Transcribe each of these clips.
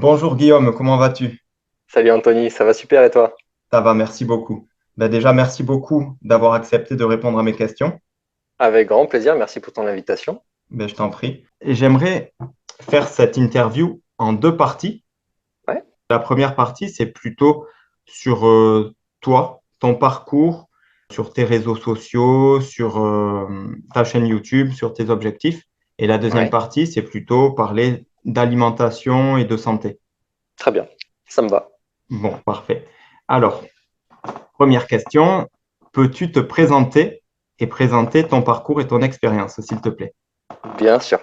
Bonjour Guillaume, comment vas-tu? Salut Anthony, ça va super et toi? Ça va, merci beaucoup. Déjà, merci beaucoup d'avoir accepté de répondre à mes questions. Avec grand plaisir, merci pour ton invitation. Je t'en prie. Et j'aimerais faire cette interview en deux parties. Ouais, La première partie, c'est plutôt sur toi, ton parcours, sur tes réseaux sociaux, sur ta chaîne YouTube, sur tes objectifs. Et la deuxième ouais, partie, c'est plutôt parler d'alimentation et de santé. très bien, ça me va. Bon, parfait. Alors, première question, peux-tu te présenter et présenter ton parcours et ton expérience, s'il te plaît? Bien sûr.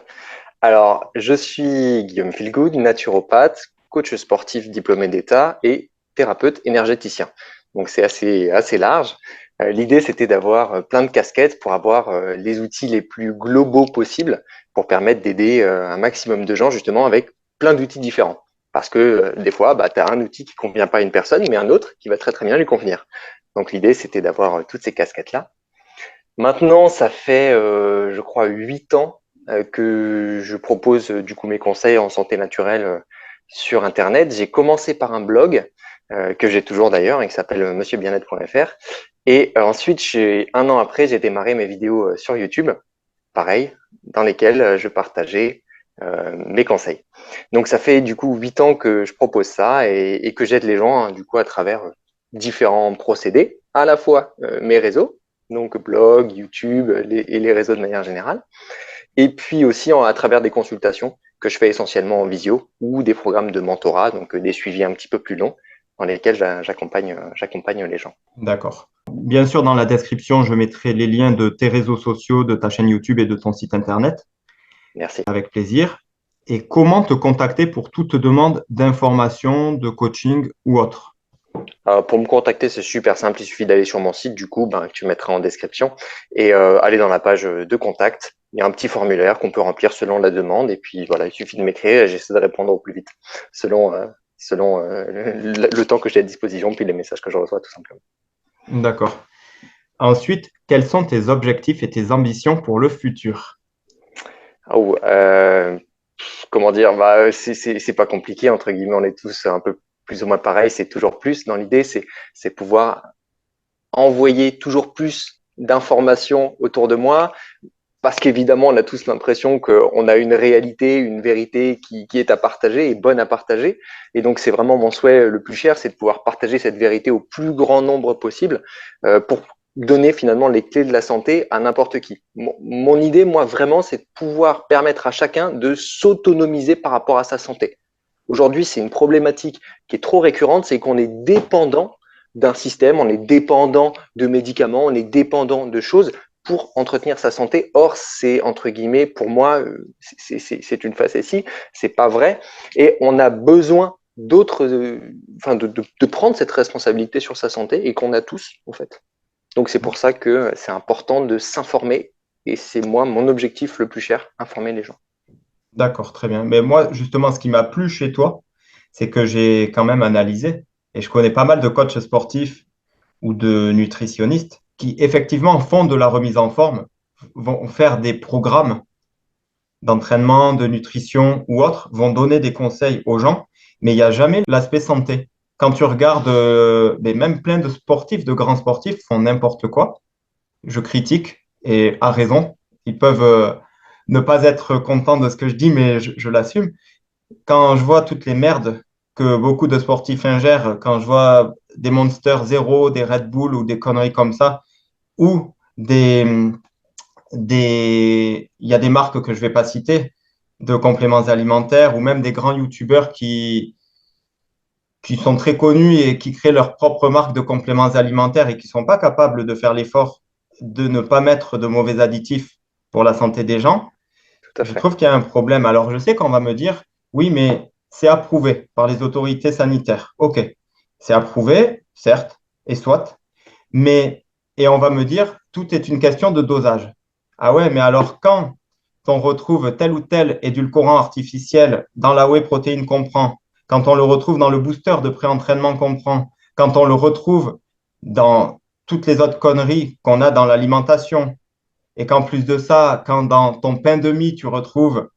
Alors, je suis Guillaume Philgood, naturopathe, coach sportif diplômé d'État et thérapeute énergéticien. Donc c'est assez large. L'idée, c'était d'avoir plein de casquettes pour avoir les outils les plus globaux possibles pour permettre d'aider un maximum de gens justement avec plein d'outils différents. Parce que des fois, bah, tu as un outil qui convient pas à une personne, mais un autre qui va très très bien lui convenir. Donc l'idée, c'était d'avoir toutes ces casquettes-là. Maintenant, ça fait, je crois, 8 ans que je propose du coup mes conseils en santé naturelle sur Internet. J'ai commencé par un blog que j'ai toujours d'ailleurs et qui s'appelle monsieurbienêtre.fr. Et ensuite, un an après, j'ai démarré mes vidéos sur YouTube, pareil, dans lesquelles je partageais mes conseils. Donc, ça fait du coup 8 ans que je propose ça et que j'aide les gens hein, du coup à travers différents procédés, à la fois mes réseaux, donc blog, YouTube et les réseaux de manière générale, et puis aussi à travers des consultations que je fais essentiellement en visio ou des programmes de mentorat, donc des suivis un petit peu plus longs dans lesquels j'accompagne les gens. D'accord. Bien sûr, dans la description, je mettrai les liens de tes réseaux sociaux, de ta chaîne YouTube et de ton site Internet, Merci. avec plaisir. Et comment te contacter pour toute demande d'information, de coaching ou autre? Pour me contacter, c'est super simple. Il suffit d'aller sur mon site, du coup, ben, que tu mettras en description, et aller dans la page de contact. Il y a un petit formulaire qu'on peut remplir selon la demande, et puis voilà, il suffit de m'écrire et j'essaie de répondre au plus vite, selon, le temps que j'ai à disposition, puis les messages que je reçois, tout simplement. D'accord. Ensuite, quels sont tes objectifs et tes ambitions pour le futur? Ah, comment dire, bah, c'est pas compliqué, entre guillemets, on est tous un peu plus ou moins pareil, c'est toujours plus. Dans l'idée, c'est pouvoir envoyer toujours plus d'informations autour de moi, parce qu'évidemment, on a tous l'impression qu'on a une réalité, une vérité qui est à partager et bonne à partager. Et donc, c'est vraiment mon souhait le plus cher, c'est de pouvoir partager cette vérité au plus grand nombre possible pour donner finalement les clés de la santé à n'importe qui. Mon idée, moi, vraiment, c'est de pouvoir permettre à chacun de s'autonomiser par rapport à sa santé. Aujourd'hui, c'est une problématique qui est trop récurrente, c'est qu'on est dépendant d'un système, on est dépendant de médicaments, on est dépendant de choses pour entretenir sa santé. Or, c'est entre guillemets, pour moi, c'est une facétie, c'est pas vrai. Et on a besoin d'autres, enfin, de prendre cette responsabilité sur sa santé et qu'on a tous, en fait. Donc, c'est pour ça que c'est important de s'informer et c'est moi mon objectif le plus cher, informer les gens. D'accord, très bien. Mais moi, justement, ce qui m'a plu chez toi, c'est que j'ai quand même analysé et je connais pas mal de coachs sportifs ou de nutritionnistes qui, effectivement, font de la remise en forme, vont faire des programmes d'entraînement, de nutrition ou autres, vont donner des conseils aux gens, mais il n'y a jamais l'aspect santé. Quand tu regardes, mais même plein de sportifs, de grands sportifs font n'importe quoi, je critique et à raison. Ils peuvent ne pas être contents de ce que je dis, mais je l'assume. Quand je vois toutes les merdes que beaucoup de sportifs ingèrent, quand je vois des Monster Zero, des Red Bull ou des conneries comme ça, ou il y a des marques que je ne vais pas citer, de compléments alimentaires, ou même des grands YouTubeurs qui sont très connus et qui créent leur propre marque de compléments alimentaires et qui ne sont pas capables de faire l'effort de ne pas mettre de mauvais additifs pour la santé des gens, Tout à je fait. trouve qu'il y a un problème. Alors, je sais qu'on va me dire, oui, mais c'est approuvé par les autorités sanitaires. OK, c'est approuvé, certes, et soit, mais, et on va me dire, tout est une question de dosage. Ah ouais, mais alors quand on retrouve tel ou tel édulcorant artificiel dans la whey protéine qu'on prend, quand on le retrouve dans le booster de pré-entraînement qu'on prend, quand on le retrouve dans toutes les autres conneries qu'on a dans l'alimentation, et qu'en plus de ça, quand dans ton pain de mie, tu retrouves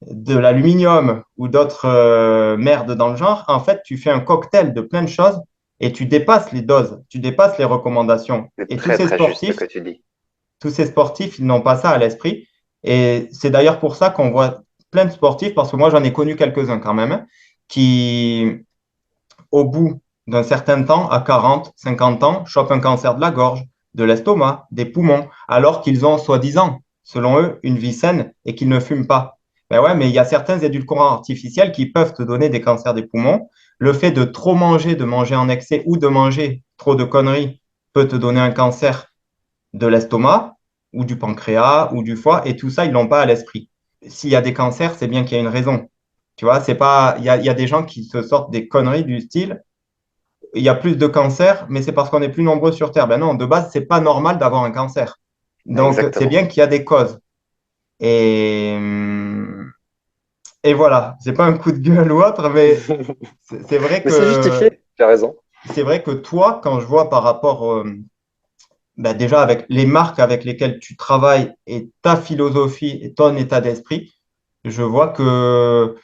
de l'aluminium ou d'autres merdes dans le genre, en fait, tu fais un cocktail de plein de choses et tu dépasses les doses, tu dépasses les recommandations. C'est Et très très juste ce que tu dis. tous ces sportifs, ils n'ont pas ça à l'esprit. Et c'est d'ailleurs pour ça qu'on voit plein de sportifs, parce que moi, j'en ai connu quelques-uns quand même, qui, au bout d'un certain temps, à 40, 50 ans, chopent un cancer de la gorge, de l'estomac, des poumons, alors qu'ils ont, soi-disant, selon eux, une vie saine et qu'ils ne fument pas. Ben ouais, mais il y a certains édulcorants artificiels qui peuvent te donner des cancers des poumons. Le fait de trop manger, de manger en excès ou de manger trop de conneries peut te donner un cancer de l'estomac ou du pancréas ou du foie, et tout ça, ils l'ont pas à l'esprit. S'il y a des cancers, c'est bien qu'il y a une raison. Tu vois, c'est pas, il y a des gens qui se sortent des conneries du style, il y a plus de cancers, mais c'est parce qu'on est plus nombreux sur Terre. Ben non, de base, c'est pas normal d'avoir un cancer. Donc, c'est Exactement. bien qu'il y a des causes. Et, et voilà, c'est pas un coup de gueule ou autre, mais c'est vrai Mais c'est justifié, tu as raison. c'est vrai que toi, quand je vois par rapport ben déjà avec les marques avec lesquelles tu travailles et ta philosophie et ton état d'esprit, je vois que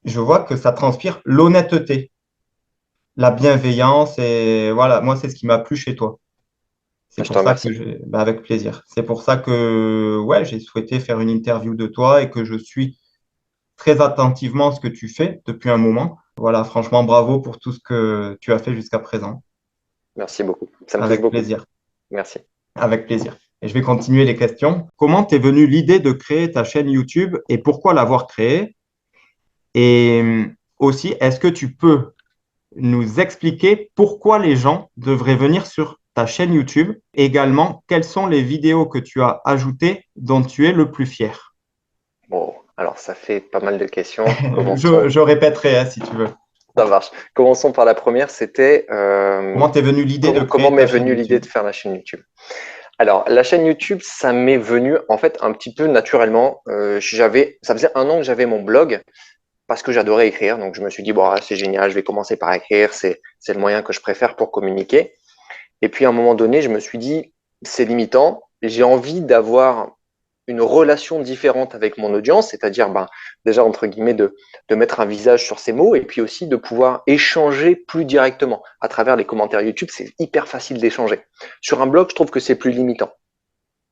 je vois que ça transpire l'honnêteté, la bienveillance et voilà, moi c'est ce qui m'a plu chez toi. C'est Je te pour ça que remercie. ben, avec plaisir. C'est pour ça que ouais, j'ai souhaité faire une interview de toi et que je suis très attentivement ce que tu fais depuis un moment. Voilà, franchement, bravo pour tout ce que tu as fait jusqu'à présent. Merci beaucoup. Ça me touche Avec beaucoup. plaisir. Merci. Avec plaisir. Et je vais continuer les questions. Comment t'es venue l'idée de créer ta chaîne YouTube et pourquoi l'avoir créée? Et aussi, est-ce que tu peux nous expliquer pourquoi les gens devraient venir sur ta chaîne YouTube? Également, quelles sont les vidéos que tu as ajoutées dont tu es le plus fier? Bon, alors ça fait pas mal de questions. Commençons. Je répéterai hein, si tu veux. Ça marche. Commençons par la première, c'était Comment t'es venue l'idée de comment créer m'est ta chaîne venue l'idée YouTube? de faire la chaîne YouTube. Alors, la chaîne YouTube, ça m'est venu en fait un petit peu naturellement. Ça faisait un an que j'avais mon blog parce que j'adorais écrire. Donc, je me suis dit, bon, ah, c'est génial, je vais commencer par écrire. C'est le moyen que je préfère pour communiquer. Et puis, à un moment donné, je me suis dit, c'est limitant. J'ai envie d'avoir une relation différente avec mon audience, c'est-à-dire ben, déjà entre guillemets de mettre un visage sur ces mots et puis aussi de pouvoir échanger plus directement à travers les commentaires YouTube. C'est hyper facile d'échanger. Sur un blog, je trouve que c'est plus limitant.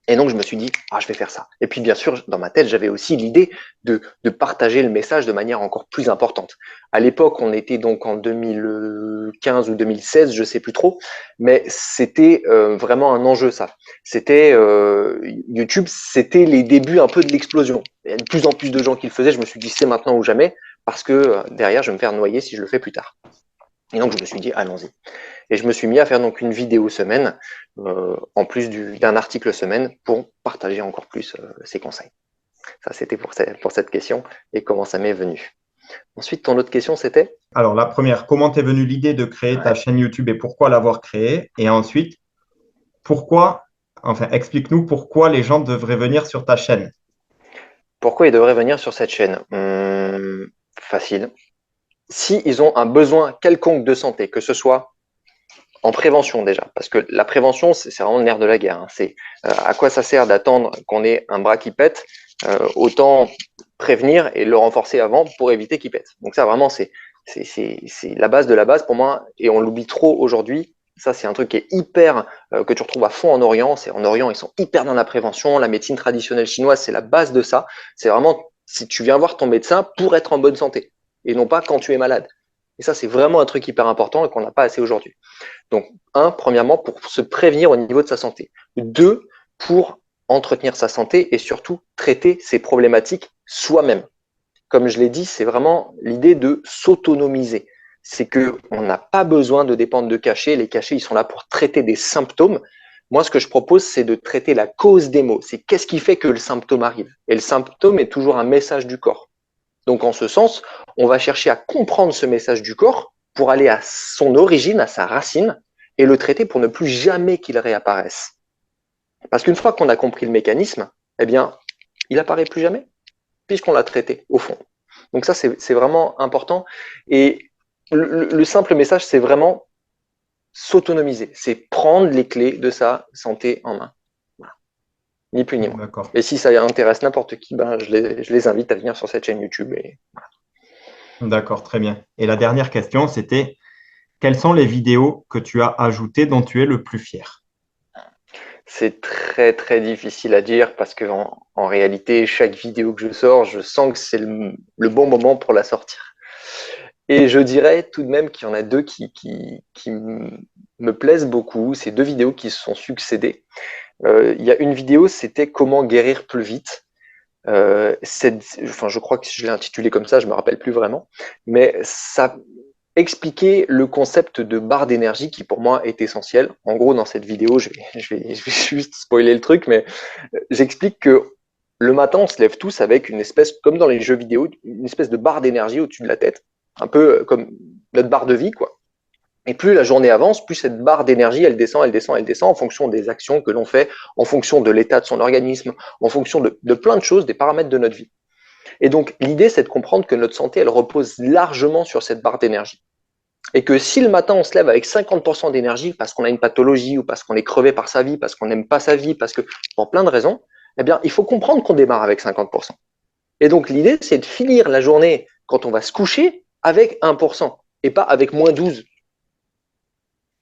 Et donc, je me suis dit, ah, je vais faire ça. Et puis, bien sûr, dans ma tête, j'avais aussi l'idée de partager le message de manière encore plus importante. À l'époque, on était donc en 2015 ou 2016, je sais plus trop, mais c'était vraiment un enjeu, ça. C'était YouTube, c'était les débuts un peu de l'explosion. Il y a de plus en plus de gens qui le faisaient. Je me suis dit, c'est maintenant ou jamais, parce que derrière, je vais me faire noyer si je le fais plus tard. Et donc, je me suis dit, allons-y. Et je me suis mis à faire donc une vidéo semaine, en plus d'un article semaine, pour partager encore plus ces conseils. Ça, c'était pour cette question et comment ça m'est venu. Ensuite, ton autre question, c'était Alors, la première, comment t'es venue l'idée de créer ta ouais. chaîne YouTube et pourquoi l'avoir créée? Et ensuite, pourquoi, enfin, explique-nous pourquoi les gens devraient venir sur ta chaîne. Pourquoi ils devraient venir sur cette chaîne? Facile. Si ils ont un besoin quelconque de santé, que ce soit en prévention déjà, parce que la prévention, c'est vraiment le nerf de la guerre. Hein. C'est à quoi ça sert d'attendre qu'on ait un bras qui pète, autant prévenir et le renforcer avant pour éviter qu'il pète. Donc ça vraiment c'est la base de la base pour moi et on l'oublie trop aujourd'hui. Ça c'est un truc qui est hyper que tu retrouves à fond en Orient. C'est en Orient ils sont hyper dans la prévention. La médecine traditionnelle chinoise c'est la base de ça. C'est vraiment si tu viens voir ton médecin pour être en bonne santé et non pas quand tu es malade. Et ça c'est vraiment un truc hyper important et qu'on n'a pas assez aujourd'hui. Donc, premièrement, pour se prévenir au niveau de sa santé. Deux, pour entretenir sa santé et surtout traiter ses problématiques soi-même. Comme je l'ai dit, c'est vraiment l'idée de s'autonomiser. C'est que on n'a pas besoin de dépendre de cachets. Les cachets, ils sont là pour traiter des symptômes. Moi, ce que je propose, c'est de traiter la cause des maux. C'est qu'est-ce qui fait que le symptôme arrive. Et le symptôme est toujours un message du corps. Donc, en ce sens, on va chercher à comprendre ce message du corps pour aller à son origine, à sa racine, et le traiter pour ne plus jamais qu'il réapparaisse. Parce qu'une fois qu'on a compris le mécanisme, eh bien, il apparaît plus jamais, puisqu'on l'a traité, au fond. Donc ça, c'est vraiment important. Et le simple message, c'est vraiment s'autonomiser. C'est prendre les clés de sa santé en main. Voilà. ni plus ni moins. D'accord. Et si ça intéresse n'importe qui, ben, je les invite à venir sur cette chaîne YouTube. Et D'accord, très bien. Et la dernière question, c'était quelles sont les vidéos que tu as ajoutées dont tu es le plus fier? c'est très très difficile à dire parce que en réalité, chaque vidéo que je sors, je sens que c'est le bon moment pour la sortir. Et je dirais tout de même qu'il y en a deux qui me plaisent beaucoup. C'est deux vidéos qui se sont succédées. Il y a une vidéo, c'était comment guérir plus vite. Enfin, je crois que je l'ai intitulé comme ça, je me rappelle plus vraiment, mais ça expliquait le concept de barre d'énergie qui pour moi est essentiel. En gros, dans cette vidéo, je vais juste spoiler le truc, mais j'explique que le matin, on se lève tous avec une espèce, comme dans les jeux vidéo, une espèce de barre d'énergie au-dessus de la tête, un peu comme notre barre de vie, quoi. Et plus la journée avance, plus cette barre d'énergie, elle descend, elle descend, elle descend en fonction des actions que l'on fait, en fonction de l'état de son organisme, en fonction de plein de choses, des paramètres de notre vie. Et donc, l'idée, c'est de comprendre que notre santé, elle repose largement sur cette barre d'énergie. Et que si le matin, on se lève avec 50% d'énergie parce qu'on a une pathologie ou parce qu'on est crevé par sa vie, parce qu'on n'aime pas sa vie, parce que pour plein de raisons, eh bien, il faut comprendre qu'on démarre avec 50%. Et donc, l'idée, c'est de finir la journée quand on va se coucher avec 1% et pas avec -12.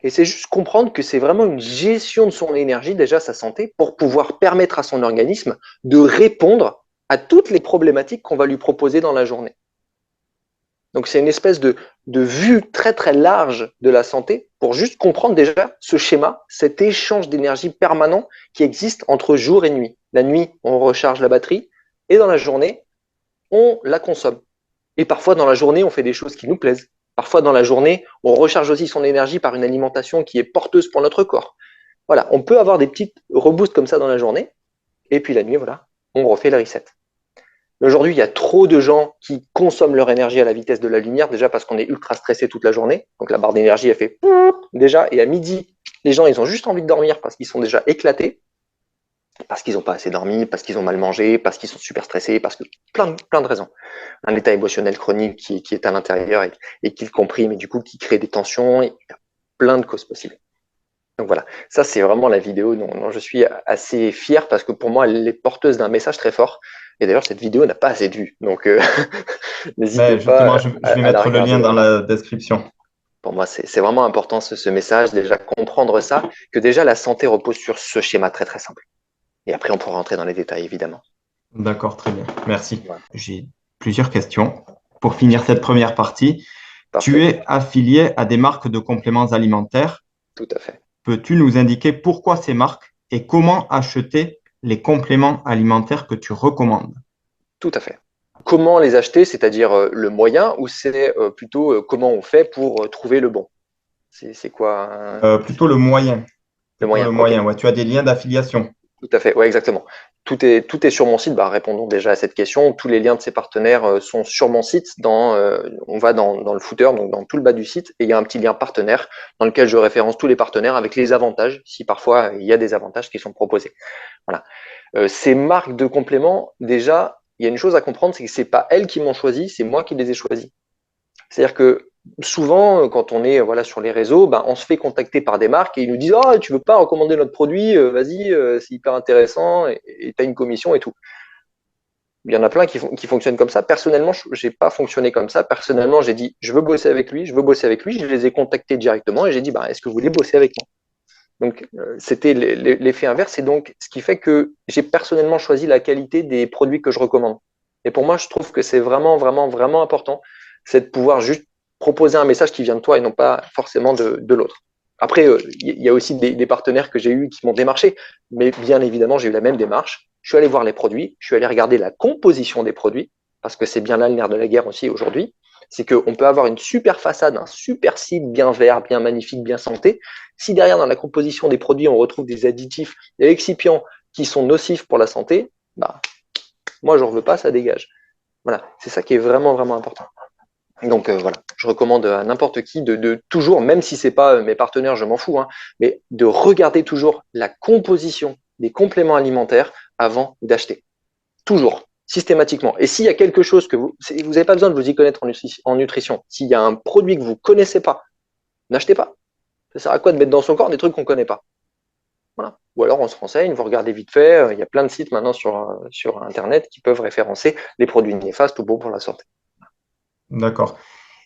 Et c'est juste comprendre que c'est vraiment une gestion de son énergie, déjà sa santé, pour pouvoir permettre à son organisme de répondre à toutes les problématiques qu'on va lui proposer dans la journée. Donc c'est une espèce de vue très très large de la santé pour juste comprendre déjà ce schéma, cet échange d'énergie permanent qui existe entre jour et nuit. La nuit, on recharge la batterie et dans la journée, on la consomme. Et parfois dans la journée, on fait des choses qui nous plaisent. Parfois dans la journée, on recharge aussi son énergie par une alimentation qui est porteuse pour notre corps. Voilà, on peut avoir des petites reboosts comme ça dans la journée et puis la nuit, voilà, on refait le reset. Aujourd'hui, il y a trop de gens qui consomment leur énergie à la vitesse de la lumière, déjà parce qu'on est ultra stressé toute la journée. Donc la barre d'énergie, elle fait déjà, et à midi, les gens, ils ont juste envie de dormir parce qu'ils sont déjà éclatés, parce qu'ils n'ont pas assez dormi, parce qu'ils ont mal mangé, parce qu'ils sont super stressés, parce que plein de raisons. Un état émotionnel chronique qui est à l'intérieur et qui le comprime, et du coup, qui crée des tensions, et il y a plein de causes possibles. Donc voilà, ça c'est vraiment la vidéo dont je suis assez fier parce que pour moi elle est porteuse d'un message très fort. Et d'ailleurs cette vidéo n'a pas assez de vues, donc n'hésitez Ben, justement, pas je vais la mettre le lien regarder. dans Voilà. la description. Pour moi c'est vraiment important ce message, déjà comprendre ça, que déjà la santé repose sur ce schéma très très simple. Et après on pourra rentrer dans les détails évidemment. D'accord, très bien. Merci. Voilà. J'ai plusieurs questions. Pour finir cette première partie, tu Parfait, es affilié à des marques de compléments alimentaires. tout à fait. Peux-tu nous indiquer pourquoi ces marques et comment acheter les compléments alimentaires que tu recommandes? Tout à fait. Comment les acheter, c'est-à-dire le moyen, ou c'est plutôt comment on fait pour trouver le bon? C'est quoi Plutôt le moyen. le Plutôt moyen? le Ok. moyen. Ouais, tu as des liens d'affiliation. Tout à fait, ouais, exactement. Tout est sur mon site. Bah, répondons déjà à cette question. Tous les liens de ces partenaires sont sur mon site. On va dans le footer, donc dans tout le bas du site, et il y a un petit lien partenaire dans lequel je référence tous les partenaires avec les avantages, si parfois il y a des avantages qui sont proposés. Voilà. Ces marques de compléments, déjà, il y a une chose à comprendre, c'est que c'est pas elles qui m'ont choisi, c'est moi qui les ai choisis. C'est-à-dire que souvent, quand on est voilà, sur les réseaux, ben, on se fait contacter par des marques et ils nous disent «Ah, tu veux pas recommander notre produit? Vas-y, c'est hyper intéressant et tu as une commission et tout». Il y en a plein qui fonctionnent comme ça. Personnellement, je n'ai pas fonctionné comme ça. Personnellement, j'ai dit je veux bosser avec lui, je veux bosser avec lui. Je les ai contactés directement et j'ai dit bah, est-ce que vous voulez bosser avec moi? Donc, c'était l'effet inverse. Et donc, ce qui fait que j'ai personnellement choisi la qualité des produits que je recommande. Et pour moi, je trouve que c'est vraiment, vraiment, vraiment important. C'est de pouvoir juste proposer un message qui vient de toi et non pas forcément de l'autre. Après, il y a aussi des partenaires que j'ai eus qui m'ont démarché. Mais bien évidemment, j'ai eu la même démarche. Je suis allé voir les produits. Je suis allé regarder la composition des produits. Parce que c'est bien là le nerf de la guerre aussi aujourd'hui. C'est qu'on peut avoir une super façade, un super site bien vert, bien magnifique, bien santé. Si derrière, dans la composition des produits, on retrouve des additifs, des excipients qui sont nocifs pour la santé, bah, moi, je n'en veux pas, ça dégage. Voilà, c'est ça qui est vraiment, vraiment important. Donc voilà, je recommande à n'importe qui de toujours, même si c'est pas mes partenaires, je m'en fous, hein, mais de regarder toujours la composition des compléments alimentaires avant d'acheter. Toujours, systématiquement. Et s'il y a quelque chose que vous n'avez pas besoin de vous y connaître en nutrition, s'il y a un produit que vous connaissez pas, n'achetez pas. Ça sert à quoi de mettre dans son corps des trucs qu'on connaît pas? Voilà. Ou alors on se renseigne, vous regardez vite fait, il y a plein de sites maintenant sur Internet qui peuvent référencer les produits néfastes ou bons pour la santé. D'accord.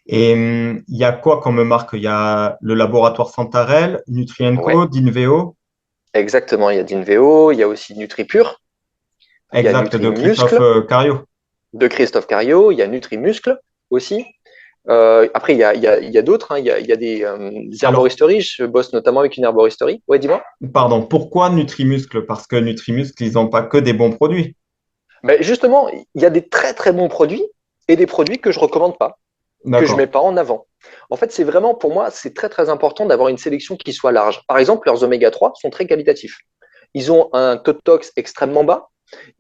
Et il y a quoi comme marque? Il y a le laboratoire Santarel, Ouais, Nutrienco, Dinveo, exactement. Il y a d'Inveo, il y a aussi NutriPure, il y a exact, de Christophe NutriMuscle Cario. de Christophe Cario, il y a NutriMuscle aussi. Après, il y a d'autres, hein. Il y a des Alors, herboristeries. Je bosse notamment avec une herboristerie. Ouais, dis-moi. pardon, pourquoi Nutrimuscle? Parce que Nutrimuscle, ils n'ont pas que des bons produits. Ben justement, il y a des très très bons produits et des produits que je recommande pas, que je mets D'accord. pas en avant. En fait, c'est vraiment pour moi, c'est très très important d'avoir une sélection qui soit large. Par exemple, leurs oméga 3 sont très qualitatifs. Ils ont un taux de tox extrêmement bas.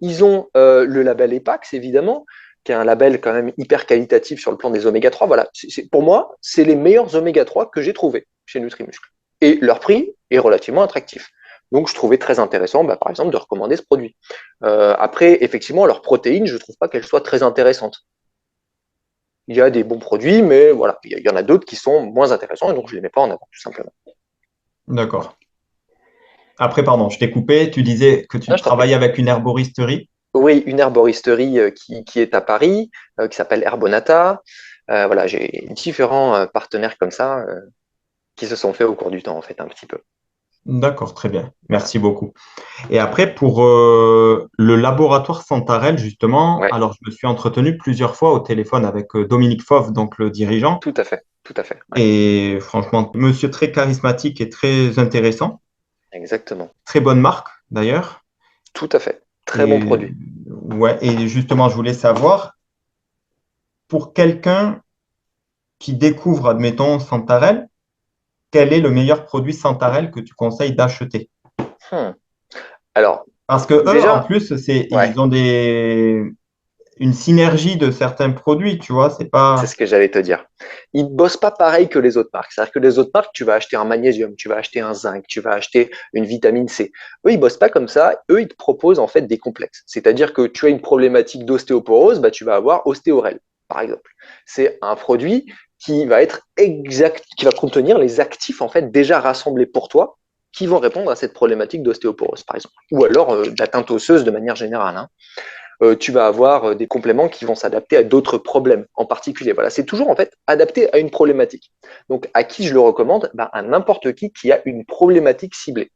Ils ont le label EPAX, évidemment, qui est un label quand même hyper qualitatif sur le plan des oméga 3. Voilà, pour moi, c'est les meilleurs oméga 3 que j'ai trouvés chez Nutrimuscle. Et leur prix est relativement attractif. Donc, je trouvais très intéressant, bah, par exemple, de recommander ce produit. Après, effectivement, leurs protéines, je ne trouve pas qu'elles soient très intéressantes. Il y a des bons produits, mais voilà, il y en a d'autres qui sont moins intéressants, et donc je ne les mets pas en avant, tout simplement. D'accord. Après, pardon, je t'ai coupé. Tu disais que Ah, tu je t'en prie. travailles avec une herboristerie. Oui, une herboristerie qui est à Paris, qui s'appelle Herbonata. Voilà, j'ai différents partenaires comme ça qui se sont faits au cours du temps, en fait, un petit peu. D'accord, très bien. Voilà. Merci beaucoup. Et après, pour le laboratoire Santarel, justement, Ouais, alors je me suis entretenu plusieurs fois au téléphone avec Dominique Fauve, donc le dirigeant. tout à fait, tout à fait. Ouais, Et franchement, monsieur très charismatique et très intéressant. exactement, Très bonne marque, d'ailleurs. tout à fait. Très bon Et produit. ouais, et justement, je voulais savoir, pour quelqu'un qui découvre, admettons, Santarel, quel est le meilleur produit Santarel que tu conseilles d'acheter? Hmm. Alors, Parce que eux, en déjà, plus, ouais, ils ont une synergie de certains produits, tu vois, c'est c'est pas. ce que j'allais te dire. Ils ne bossent pas pareil que les autres marques. C'est-à-dire que les autres marques, tu vas acheter un magnésium, tu vas acheter un zinc, tu vas acheter une vitamine C. Eux, ils bossent pas comme ça. Eux, ils te proposent en fait des complexes. C'est-à-dire que tu as une problématique d'ostéoporose, bah, tu vas avoir Ostéorel, par exemple. C'est un produit qui va être exact, qui va contenir les actifs en fait déjà rassemblés pour toi, qui vont répondre à cette problématique d'ostéoporose, par exemple. Ou alors d'atteinte osseuse de manière générale, hein. Tu vas avoir des compléments qui vont s'adapter à d'autres problèmes en particulier. Voilà, c'est toujours en fait adapté à une problématique. Donc, à qui je le recommande? Ben, à n'importe qui a une problématique ciblée.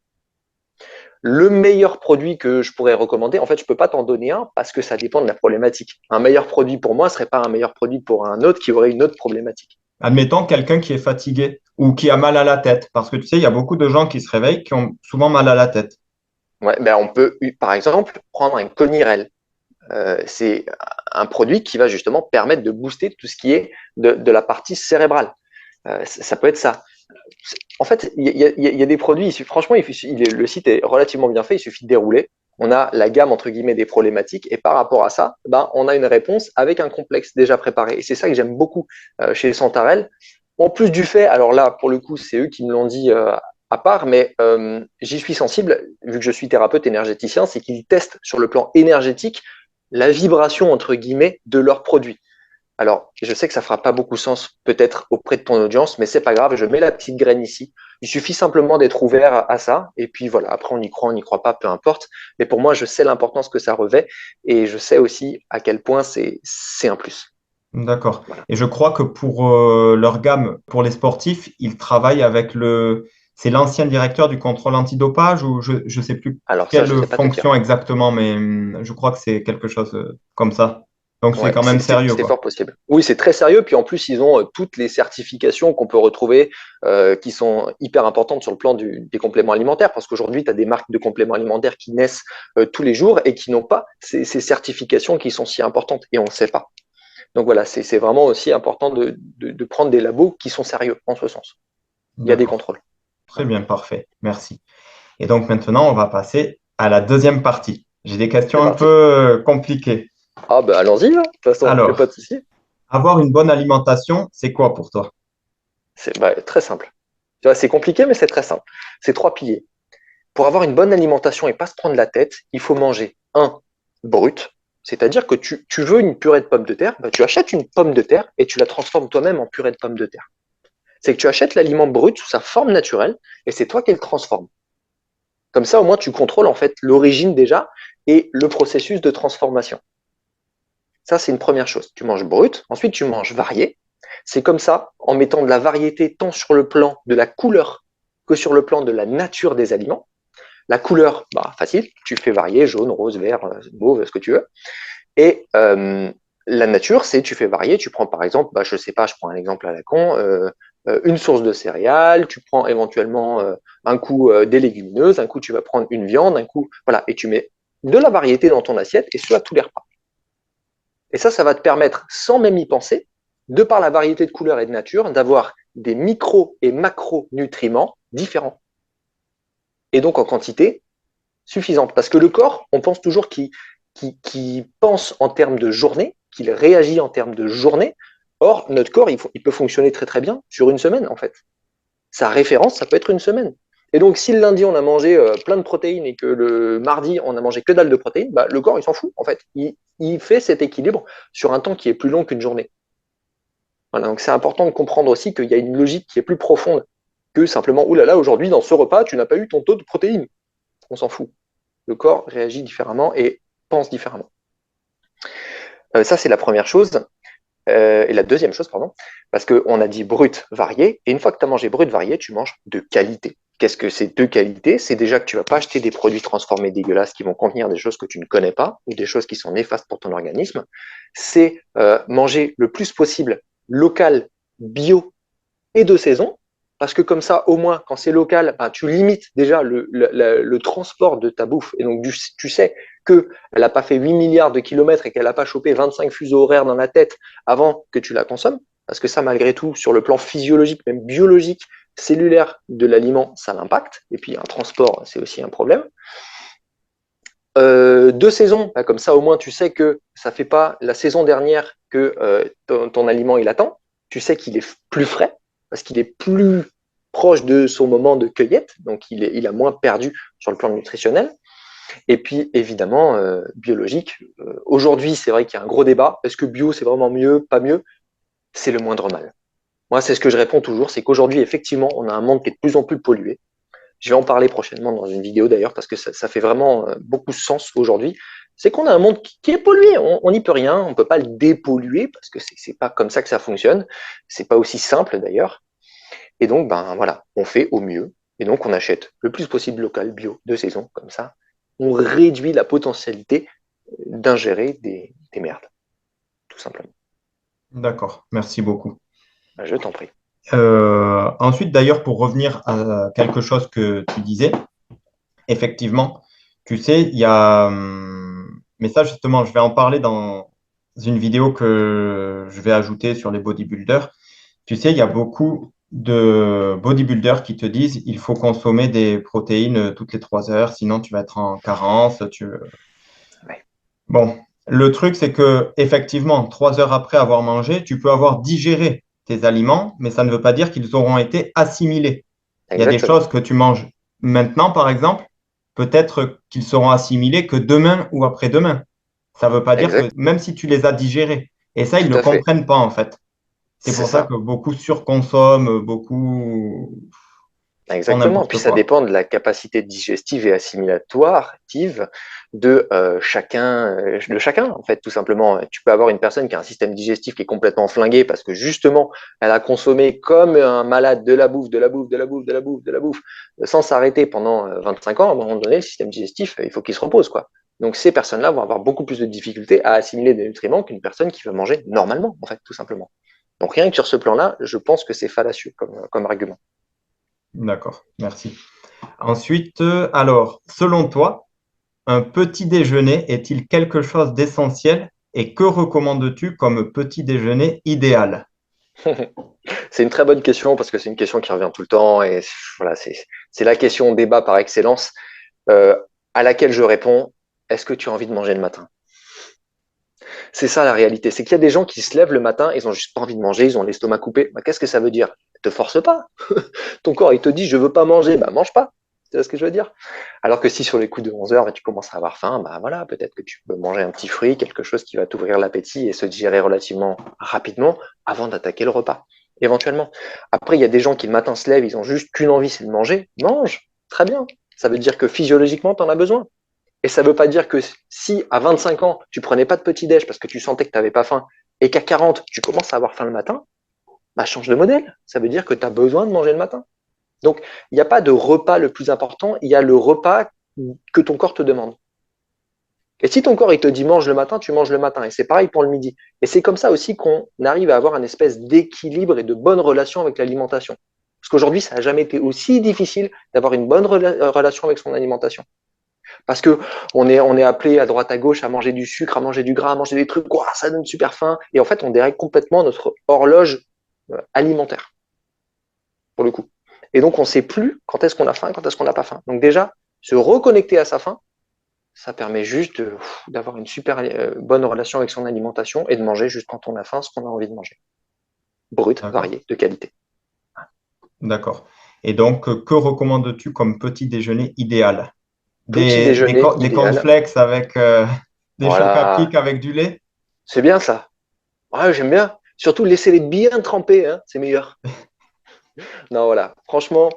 Le meilleur produit que je pourrais recommander, en fait, je ne peux pas t'en donner un parce que ça dépend de la problématique. Un meilleur produit pour moi ne serait pas un meilleur produit pour un autre qui aurait une autre problématique. Admettons quelqu'un qui est fatigué ou qui a mal à la tête. Parce que tu sais, il y a beaucoup de gens qui se réveillent qui ont souvent mal à la tête. Ouais, ben on peut, par exemple, prendre un Conirel. C'est un produit qui va justement permettre de booster tout ce qui est de la partie cérébrale. Ça peut être ça. En fait, il y a des produits, franchement, le site est relativement bien fait, il suffit de dérouler. On a la gamme, entre guillemets, des problématiques, et par rapport à ça, ben, on a une réponse avec un complexe déjà préparé. Et c'est ça que j'aime beaucoup chez Santarel. En plus du fait, alors là, pour le coup, c'est eux qui me l'ont dit à part, mais j'y suis sensible, vu que je suis thérapeute énergéticien, c'est qu'ils testent sur le plan énergétique la vibration, entre guillemets, de leurs produits. Alors, je sais que ça fera pas beaucoup sens peut-être auprès de ton audience, mais c'est pas grave, je mets la petite graine ici. Il suffit simplement d'être ouvert à ça, et puis voilà, après on n'y croit pas, peu importe. Mais pour moi, je sais l'importance que ça revêt, et je sais aussi à quel point c'est un plus. D'accord. Voilà. Et je crois que pour leur gamme, pour les sportifs, ils travaillent avec le. C'est l'ancien directeur du contrôle antidopage ou je ne sais plus Alors ça, je quelle sais pas te dire. fonction exactement, mais je crois que c'est quelque chose comme ça. Donc c'est Ouais, quand même sérieux, c'est quoi. fort possible. Oui, c'est très sérieux. Puis en plus, ils ont toutes les certifications qu'on peut retrouver qui sont hyper importantes sur le plan des compléments alimentaires. Parce qu'aujourd'hui, tu as des marques de compléments alimentaires qui naissent tous les jours et qui n'ont pas ces certifications qui sont si importantes. Et on ne sait pas. Donc voilà, c'est vraiment aussi important de prendre des labos qui sont sérieux en ce sens. Il y a des D'accord. contrôles. Très bien, parfait. Merci. Et donc maintenant, on va passer à la deuxième partie. J'ai des questions C'est un peu parti. compliquées. Ah ben allons-y, hein. De toute façon, il n'y a pas de Alors, souci. avoir une bonne alimentation, c'est quoi pour toi? C'est très simple. Tu vois, c'est compliqué, mais c'est très simple. C'est trois piliers. Pour avoir une bonne alimentation et pas se prendre la tête, il faut manger un brut, c'est-à-dire que tu veux une purée de pommes de terre, bah, tu achètes une pomme de terre et tu la transformes toi-même en purée de pommes de terre. C'est que tu achètes l'aliment brut sous sa forme naturelle et c'est toi qui le transformes. Comme ça, au moins, tu contrôles en fait l'origine déjà et le processus de transformation. Ça, c'est une première chose. Tu manges brut, ensuite tu manges varié. C'est comme ça, en mettant de la variété tant sur le plan de la couleur que sur le plan de la nature des aliments. La couleur, bah, facile, tu fais varier, jaune, rose, vert, mauve, ce que tu veux. Et la nature, c'est tu fais varier, tu prends par exemple, bah, je sais pas, je prends un exemple à la con, une source de céréales, tu prends éventuellement un coup des légumineuses, un coup tu vas prendre une viande, un coup, voilà, et tu mets de la variété dans ton assiette et cela à tous les repas. Et ça va te permettre, sans même y penser, de par la variété de couleurs et de nature, d'avoir des micro et macronutriments différents. Et donc en quantité suffisante. Parce que le corps, on pense toujours qu'il pense en termes de journée, qu'il réagit en termes de journée. Or, notre corps, il peut fonctionner très très bien sur une semaine, en fait. Sa référence, ça peut être une semaine. Et donc, si le lundi, on a mangé plein de protéines et que le mardi, on a mangé que dalle de protéines, bah, le corps, il s'en fout, en fait. Il fait cet équilibre sur un temps qui est plus long qu'une journée. Voilà, donc c'est important de comprendre aussi qu'il y a une logique qui est plus profonde que simplement, oulala, aujourd'hui, dans ce repas, tu n'as pas eu ton taux de protéines. On s'en fout. Le corps réagit différemment et pense différemment. Ça, c'est la première chose. Et la deuxième chose, pardon, parce qu'on a dit brut, varié, et une fois que tu as mangé brut, varié, tu manges de qualité. Qu'est-ce que c'est de qualité? C'est déjà que tu ne vas pas acheter des produits transformés dégueulasses qui vont contenir des choses que tu ne connais pas ou des choses qui sont néfastes pour ton organisme. C'est manger le plus possible local, bio et de saison, parce que comme ça, au moins, quand c'est local, ben, tu limites déjà le transport de ta bouffe. Et donc, tu sais qu'elle n'a pas fait 8 milliards de kilomètres et qu'elle n'a pas chopé 25 fuseaux horaires dans la tête avant que tu la consommes. Parce que ça, malgré tout, sur le plan physiologique, même biologique, cellulaire de l'aliment, ça l'impacte. Et puis, un transport, c'est aussi un problème. De saison, ben, comme ça, au moins, tu sais que ça ne fait pas la saison dernière que ton aliment, il attend. Tu sais qu'il est plus frais parce qu'il est plus proche de son moment de cueillette, donc il a moins perdu sur le plan nutritionnel. Et puis, évidemment, biologique. Aujourd'hui, c'est vrai qu'il y a un gros débat. Est-ce que bio, c'est vraiment mieux, pas mieux? C'est le moindre mal. Moi, c'est ce que je réponds toujours, c'est qu'aujourd'hui, effectivement, on a un monde qui est de plus en plus pollué. Je vais en parler prochainement dans une vidéo d'ailleurs, parce que ça fait vraiment beaucoup de sens aujourd'hui. C'est qu'on a un monde qui est pollué, on n'y peut rien, on ne peut pas le dépolluer, parce que c'est pas comme ça que ça fonctionne. C'est pas aussi simple d'ailleurs. Et donc, ben voilà, on fait au mieux. Et donc, on achète le plus possible local, bio, de saison, comme ça. On réduit la potentialité d'ingérer des merdes, tout simplement. D'accord, merci beaucoup. Ben, je t'en prie. Ensuite, d'ailleurs, pour revenir à quelque chose que tu disais, effectivement, tu sais, il y a... mais ça, justement, je vais en parler dans une vidéo que je vais ajouter sur les bodybuilders. Tu sais, il y a beaucoup de bodybuilders qui te disent il faut consommer des protéines toutes les 3 heures, sinon tu vas être en carence. Ouais, Bon, le truc, c'est que effectivement, 3 heures après avoir mangé, tu peux avoir digéré tes aliments, mais ça ne veut pas dire qu'ils auront été assimilés. Il y a des exactement. choses que tu manges maintenant, par exemple, peut-être qu'ils seront assimilés que demain ou après-demain. Ça ne veut pas dire que Exact, même si tu les as digérés, et ça, ils tout ne à fait. comprennent pas en fait. C'est C'est pour ça ça. que beaucoup surconsomment, beaucoup font Exactement. Puis n'importe ça quoi. dépend de la capacité digestive et assimilatoire de chacun, en fait, tout simplement. Tu peux avoir une personne qui a un système digestif qui est complètement flingué parce que justement, elle a consommé comme un malade de la bouffe, de la bouffe, de la bouffe, de la bouffe, de la bouffe, sans s'arrêter pendant 25 ans. À un moment donné, le système digestif, il faut qu'il se repose, quoi. Donc ces personnes-là vont avoir beaucoup plus de difficultés à assimiler des nutriments qu'une personne qui va manger normalement, en fait, tout simplement. Donc rien que sur ce plan-là, je pense que c'est fallacieux comme argument. D'accord, merci. Ensuite, alors, selon toi, un petit déjeuner est-il quelque chose d'essentiel et que recommandes-tu comme petit déjeuner idéal? C'est une très bonne question parce que c'est une question qui revient tout le temps et voilà, c'est la question débat par excellence euh, à laquelle je réponds, est-ce que tu as envie de manger le matin? C'est ça la réalité, c'est qu'il y a des gens qui se lèvent le matin, ils ont juste pas envie de manger, ils ont l'estomac coupé. Bah, qu'est-ce que ça veut dire? Te force pas. Ton corps, il te dit, je veux pas manger, bah mange pas. C'est ce que je veux dire. Alors que si sur les coups de 11 heures, bah, tu commences à avoir faim, bah voilà, peut-être que tu peux manger un petit fruit, quelque chose qui va t'ouvrir l'appétit et se digérer relativement rapidement avant d'attaquer le repas, éventuellement. Après, il y a des gens qui le matin se lèvent, ils ont juste qu'une envie, c'est de manger. Mange, très bien. Ça veut dire que physiologiquement, tu en as besoin. Et ça ne veut pas dire que si à 25 ans, tu prenais pas de petit-déj parce que tu sentais que tu n'avais pas faim et qu'à 40, tu commences à avoir faim le matin, bah change de modèle. Ça veut dire que tu as besoin de manger le matin. Donc, il n'y a pas de repas le plus important, il y a le repas que ton corps te demande. Et si ton corps il te dit mange le matin, tu manges le matin. Et c'est pareil pour le midi. Et c'est comme ça aussi qu'on arrive à avoir une espèce d'équilibre et de bonne relation avec l'alimentation. Parce qu'aujourd'hui, ça n'a jamais été aussi difficile d'avoir une bonne relation avec son alimentation. Parce que on est appelé à droite à gauche à manger du sucre, à manger du gras, à manger des trucs, ouah, ça donne super faim. Et en fait, on dérègle complètement notre horloge alimentaire, pour le coup. Et donc, on ne sait plus quand est-ce qu'on a faim, quand est-ce qu'on n'a pas faim. Donc déjà, se reconnecter à sa faim, ça permet juste d'avoir une super bonne relation avec son alimentation et de manger juste quand on a faim ce qu'on a envie de manger. Brut, D'accord. varié, de qualité. D'accord. Et donc, que recommandes-tu comme petit déjeuner idéal? Petit Des déjeuner des idéal. cornflakes avec des chocs à pic Voilà. avec du lait? C'est bien ça. Ouais, j'aime bien. Surtout laisser-les bien trempés, hein, c'est meilleur. Non, voilà. Franchement,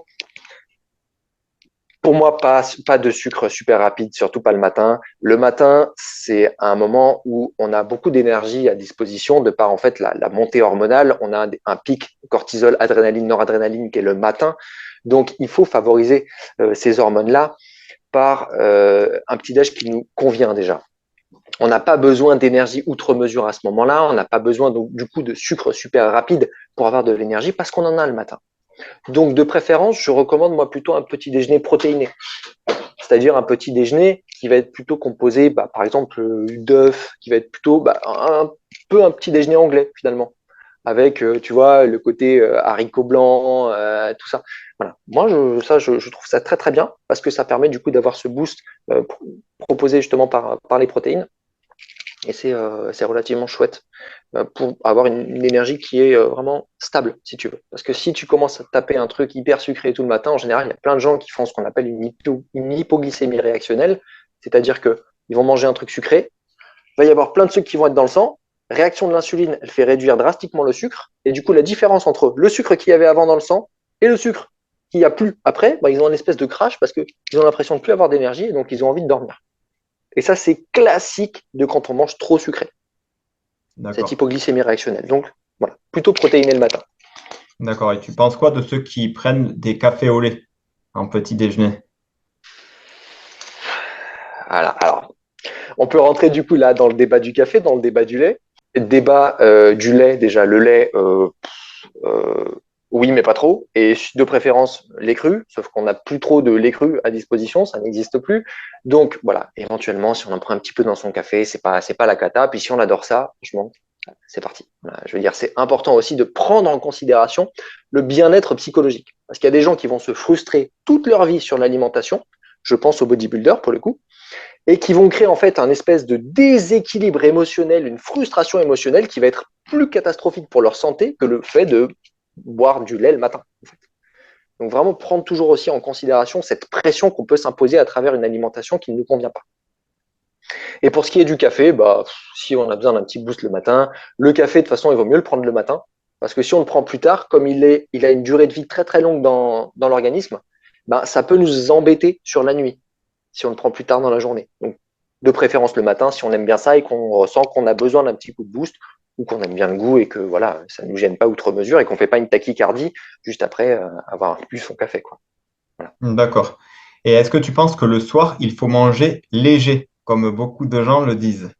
pour moi, pas de sucre super rapide, surtout pas le matin. Le matin, c'est un moment où on a beaucoup d'énergie à disposition de par en fait la montée hormonale. On a un pic cortisol, adrénaline, noradrénaline qui est le matin. Donc, il faut favoriser ces hormones-là par un petit déj qui nous convient déjà. On n'a pas besoin d'énergie outre mesure à ce moment-là. On n'a pas besoin donc du coup de sucre super rapide pour avoir de l'énergie parce qu'on en a le matin. Donc, de préférence, je recommande moi plutôt un petit déjeuner protéiné, c'est-à-dire un petit déjeuner qui va être plutôt composé, par exemple, d'œufs, qui va être plutôt un peu un petit déjeuner anglais finalement, avec, tu vois, le côté haricots blancs, tout ça. Voilà. Moi, je trouve ça très très bien parce que ça permet du coup d'avoir ce boost proposé justement par les protéines et c'est relativement chouette pour avoir une énergie qui est vraiment stable, si tu veux. Parce que si tu commences à taper un truc hyper sucré tout le matin, en général, il y a plein de gens qui font ce qu'on appelle une hypoglycémie réactionnelle, c'est-à-dire qu'ils vont manger un truc sucré, il va y avoir plein de sucres qui vont être dans le sang, réaction de l'insuline, elle fait réduire drastiquement le sucre, et du coup, la différence entre le sucre qu'il y avait avant dans le sang et le sucre qu'il n'y a plus après, ils ont une espèce de crash parce qu'ils ont l'impression de plus avoir d'énergie, et donc ils ont envie de dormir. Et ça, c'est classique de quand on mange trop sucré, cette D'accord. hypoglycémie réactionnelle. Donc, voilà, plutôt protéiné le matin. D'accord. Et tu penses quoi de ceux qui prennent des cafés au lait en petit déjeuner? Voilà. Alors, on peut rentrer du coup là dans le débat du café, dans le débat du lait. Débat du lait, déjà, le lait, euh, oui, mais pas trop. Et de préférence, lait cru, sauf qu'on n'a plus trop de lait cru à disposition, ça n'existe plus. Donc voilà, éventuellement, si on en prend un petit peu dans son café, c'est pas la cata. Puis si on adore ça, franchement, c'est parti. Voilà, je veux dire, c'est important aussi de prendre en considération le bien-être psychologique. Parce qu'il y a des gens qui vont se frustrer toute leur vie sur l'alimentation. Je pense aux bodybuilders pour le coup et qui vont créer en fait un espèce de déséquilibre émotionnel, une frustration émotionnelle qui va être plus catastrophique pour leur santé que le fait de boire du lait le matin. En fait. Donc vraiment prendre toujours aussi en considération cette pression qu'on peut s'imposer à travers une alimentation qui ne nous convient pas. Et pour ce qui est du café, si on a besoin d'un petit boost le matin, le café de toute façon il vaut mieux le prendre le matin parce que si on le prend plus tard, comme il a une durée de vie très très longue dans l'organisme, ça peut nous embêter sur la nuit si on le prend plus tard dans la journée. Donc, de préférence le matin, si on aime bien ça et qu'on ressent qu'on a besoin d'un petit coup de boost ou qu'on aime bien le goût et que voilà, ça ne nous gêne pas outre mesure et qu'on ne fait pas une tachycardie juste après avoir bu son café. Quoi. Voilà. D'accord. Et est-ce que tu penses que le soir, il faut manger léger, comme beaucoup de gens le disent?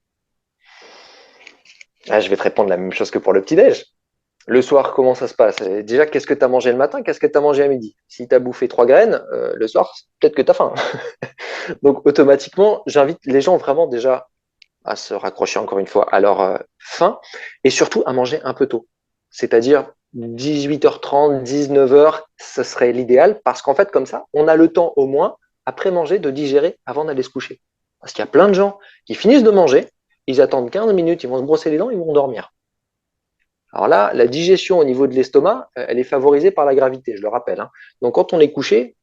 Là, je vais te répondre la même chose que pour le petit-déj. Le soir, comment ça se passe? Déjà, qu'est-ce que tu as mangé le matin? Qu'est-ce que tu as mangé à midi? Si tu as bouffé 3 graines, le soir, peut-être que tu as faim. Donc, automatiquement, j'invite les gens vraiment déjà à se raccrocher encore une fois à leur faim et surtout à manger un peu tôt. C'est-à-dire 18h30, 19h, ce serait l'idéal parce qu'en fait, comme ça, on a le temps au moins, après manger, de digérer avant d'aller se coucher. Parce qu'il y a plein de gens qui finissent de manger, ils attendent 15 minutes, ils vont se brosser les dents, ils vont dormir. Alors là, la digestion au niveau de l'estomac, elle est favorisée par la gravité, je le rappelle. Hein. Donc quand on est couché,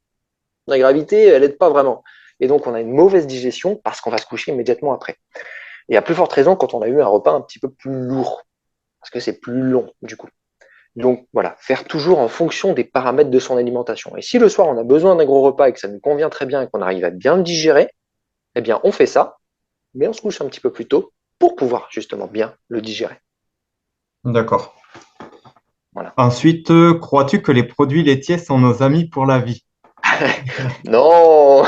la gravité, elle n'aide pas vraiment. Et donc on a une mauvaise digestion parce qu'on va se coucher immédiatement après. Et à plus forte raison quand on a eu un repas un petit peu plus lourd, parce que c'est plus long du coup. Donc voilà, faire toujours en fonction des paramètres de son alimentation. Et si le soir on a besoin d'un gros repas et que ça nous convient très bien et qu'on arrive à bien le digérer, eh bien on fait ça, mais on se couche un petit peu plus tôt pour pouvoir justement bien le digérer. D'accord. Voilà. Ensuite, crois-tu que les produits laitiers sont nos amis pour la vie? Non.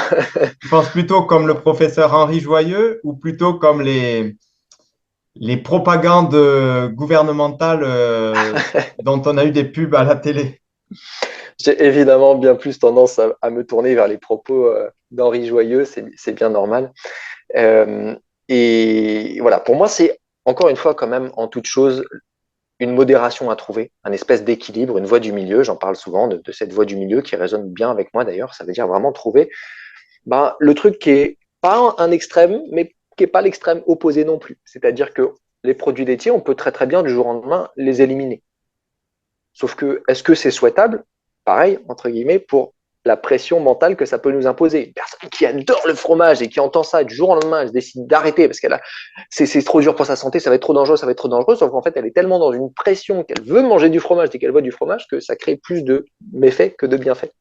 Tu penses plutôt comme le professeur Henri Joyeux ou plutôt comme les propagandes gouvernementales dont on a eu des pubs à la télé? J'ai évidemment bien plus tendance à me tourner vers les propos d'Henri Joyeux, c'est bien normal. Euh, et voilà, pour moi, c'est encore une fois quand même en toute chose une modération à trouver, un espèce d'équilibre, une voie du milieu. J'en parle souvent de cette voie du milieu qui résonne bien avec moi d'ailleurs. Ça veut dire vraiment trouver le truc qui est pas un extrême, mais qui est pas l'extrême opposé non plus. C'est-à-dire que les produits laitiers, on peut très très bien du jour au lendemain les éliminer. Sauf que, est-ce que c'est souhaitable? Pareil, entre guillemets, pour la pression mentale que ça peut nous imposer. Une personne qui adore le fromage et qui entend ça du jour au lendemain, elle décide d'arrêter parce qu'elle a, c'est trop dur pour sa santé, ça va être trop dangereux, ça va être trop dangereux. Sauf qu'en fait, elle est tellement dans une pression qu'elle veut manger du fromage et qu'elle voit du fromage que ça crée plus de méfaits que de bienfaits.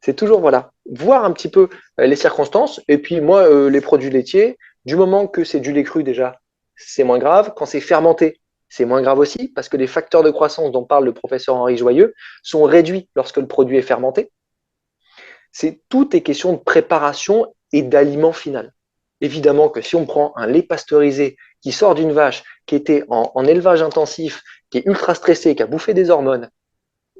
C'est toujours, voilà, voir un petit peu les circonstances. Et puis, moi, les produits laitiers, du moment que c'est du lait cru déjà, c'est moins grave. Quand c'est fermenté, c'est moins grave aussi, parce que les facteurs de croissance dont parle le professeur Henri Joyeux sont réduits lorsque le produit est fermenté. Tout est question de préparation et d'aliment final. Évidemment que si on prend un lait pasteurisé qui sort d'une vache qui était en élevage intensif, qui est ultra stressé, qui a bouffé des hormones,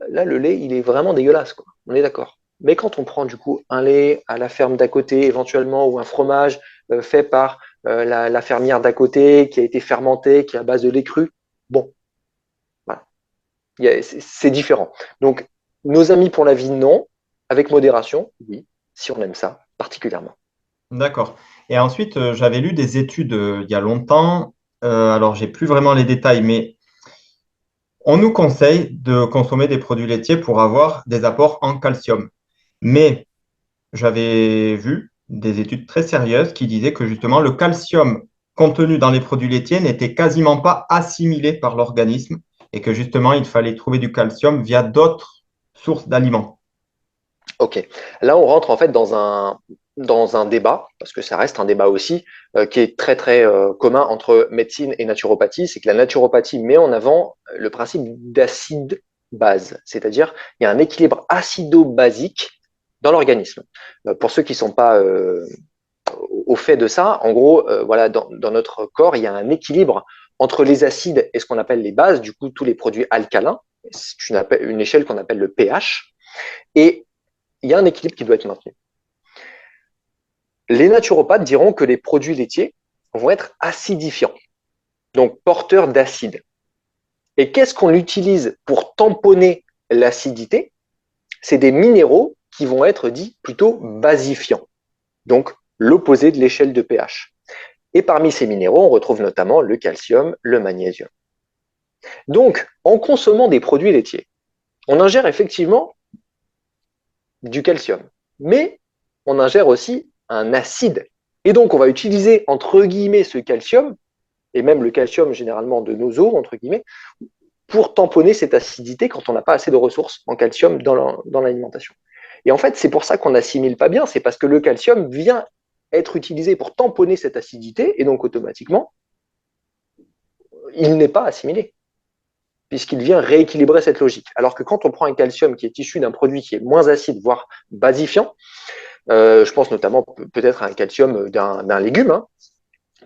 là, le lait, il est vraiment dégueulasse, quoi. On est d'accord. Mais quand on prend du coup un lait à la ferme d'à côté, éventuellement, ou un fromage fait par la fermière d'à côté, qui a été fermenté, qui est à base de lait cru, bon, voilà. C'est différent. Donc, nos amis pour la vie, non. Avec modération, oui, si on aime ça, particulièrement. D'accord. Et ensuite, j'avais lu des études il y a longtemps. Alors, j'ai plus vraiment les détails, mais on nous conseille de consommer des produits laitiers pour avoir des apports en calcium. Mais j'avais vu des études très sérieuses qui disaient que justement le calcium contenu dans les produits laitiers n'était quasiment pas assimilé par l'organisme et que justement il fallait trouver du calcium via d'autres sources d'aliments. Ok. Là, on rentre en fait dans un débat, parce que ça reste un débat aussi, qui est très très commun entre médecine et naturopathie. C'est que la naturopathie met en avant le principe d'acide-base, c'est-à-dire il y a un équilibre acido-basique dans l'organisme. Pour ceux qui ne sont pas au fait de ça, en gros, voilà, dans notre corps, il y a un équilibre entre les acides et ce qu'on appelle les bases, du coup tous les produits alcalins. C'est une échelle qu'on appelle le pH. Et il y a un équilibre qui doit être maintenu. Les naturopathes diront que les produits laitiers vont être acidifiants, donc porteurs d'acide. Et qu'est-ce qu'on utilise pour tamponner l'acidité? C'est des minéraux qui vont être dits plutôt basifiants, donc l'opposé de l'échelle de pH. Et parmi ces minéraux, on retrouve notamment le calcium, le magnésium. Donc, en consommant des produits laitiers, on ingère effectivement du calcium, mais on ingère aussi un acide. Et donc, on va utiliser, entre guillemets, ce calcium, et même le calcium généralement de nos os, entre guillemets, pour tamponner cette acidité quand on n'a pas assez de ressources en calcium dans l'alimentation. Et en fait, c'est pour ça qu'on n'assimile pas bien, c'est parce que le calcium vient être utilisé pour tamponner cette acidité, et donc automatiquement, il n'est pas assimilé, puisqu'il vient rééquilibrer cette logique. Alors que quand on prend un calcium qui est issu d'un produit qui est moins acide, voire basifiant, je pense notamment peut-être à un calcium d'un légume, hein,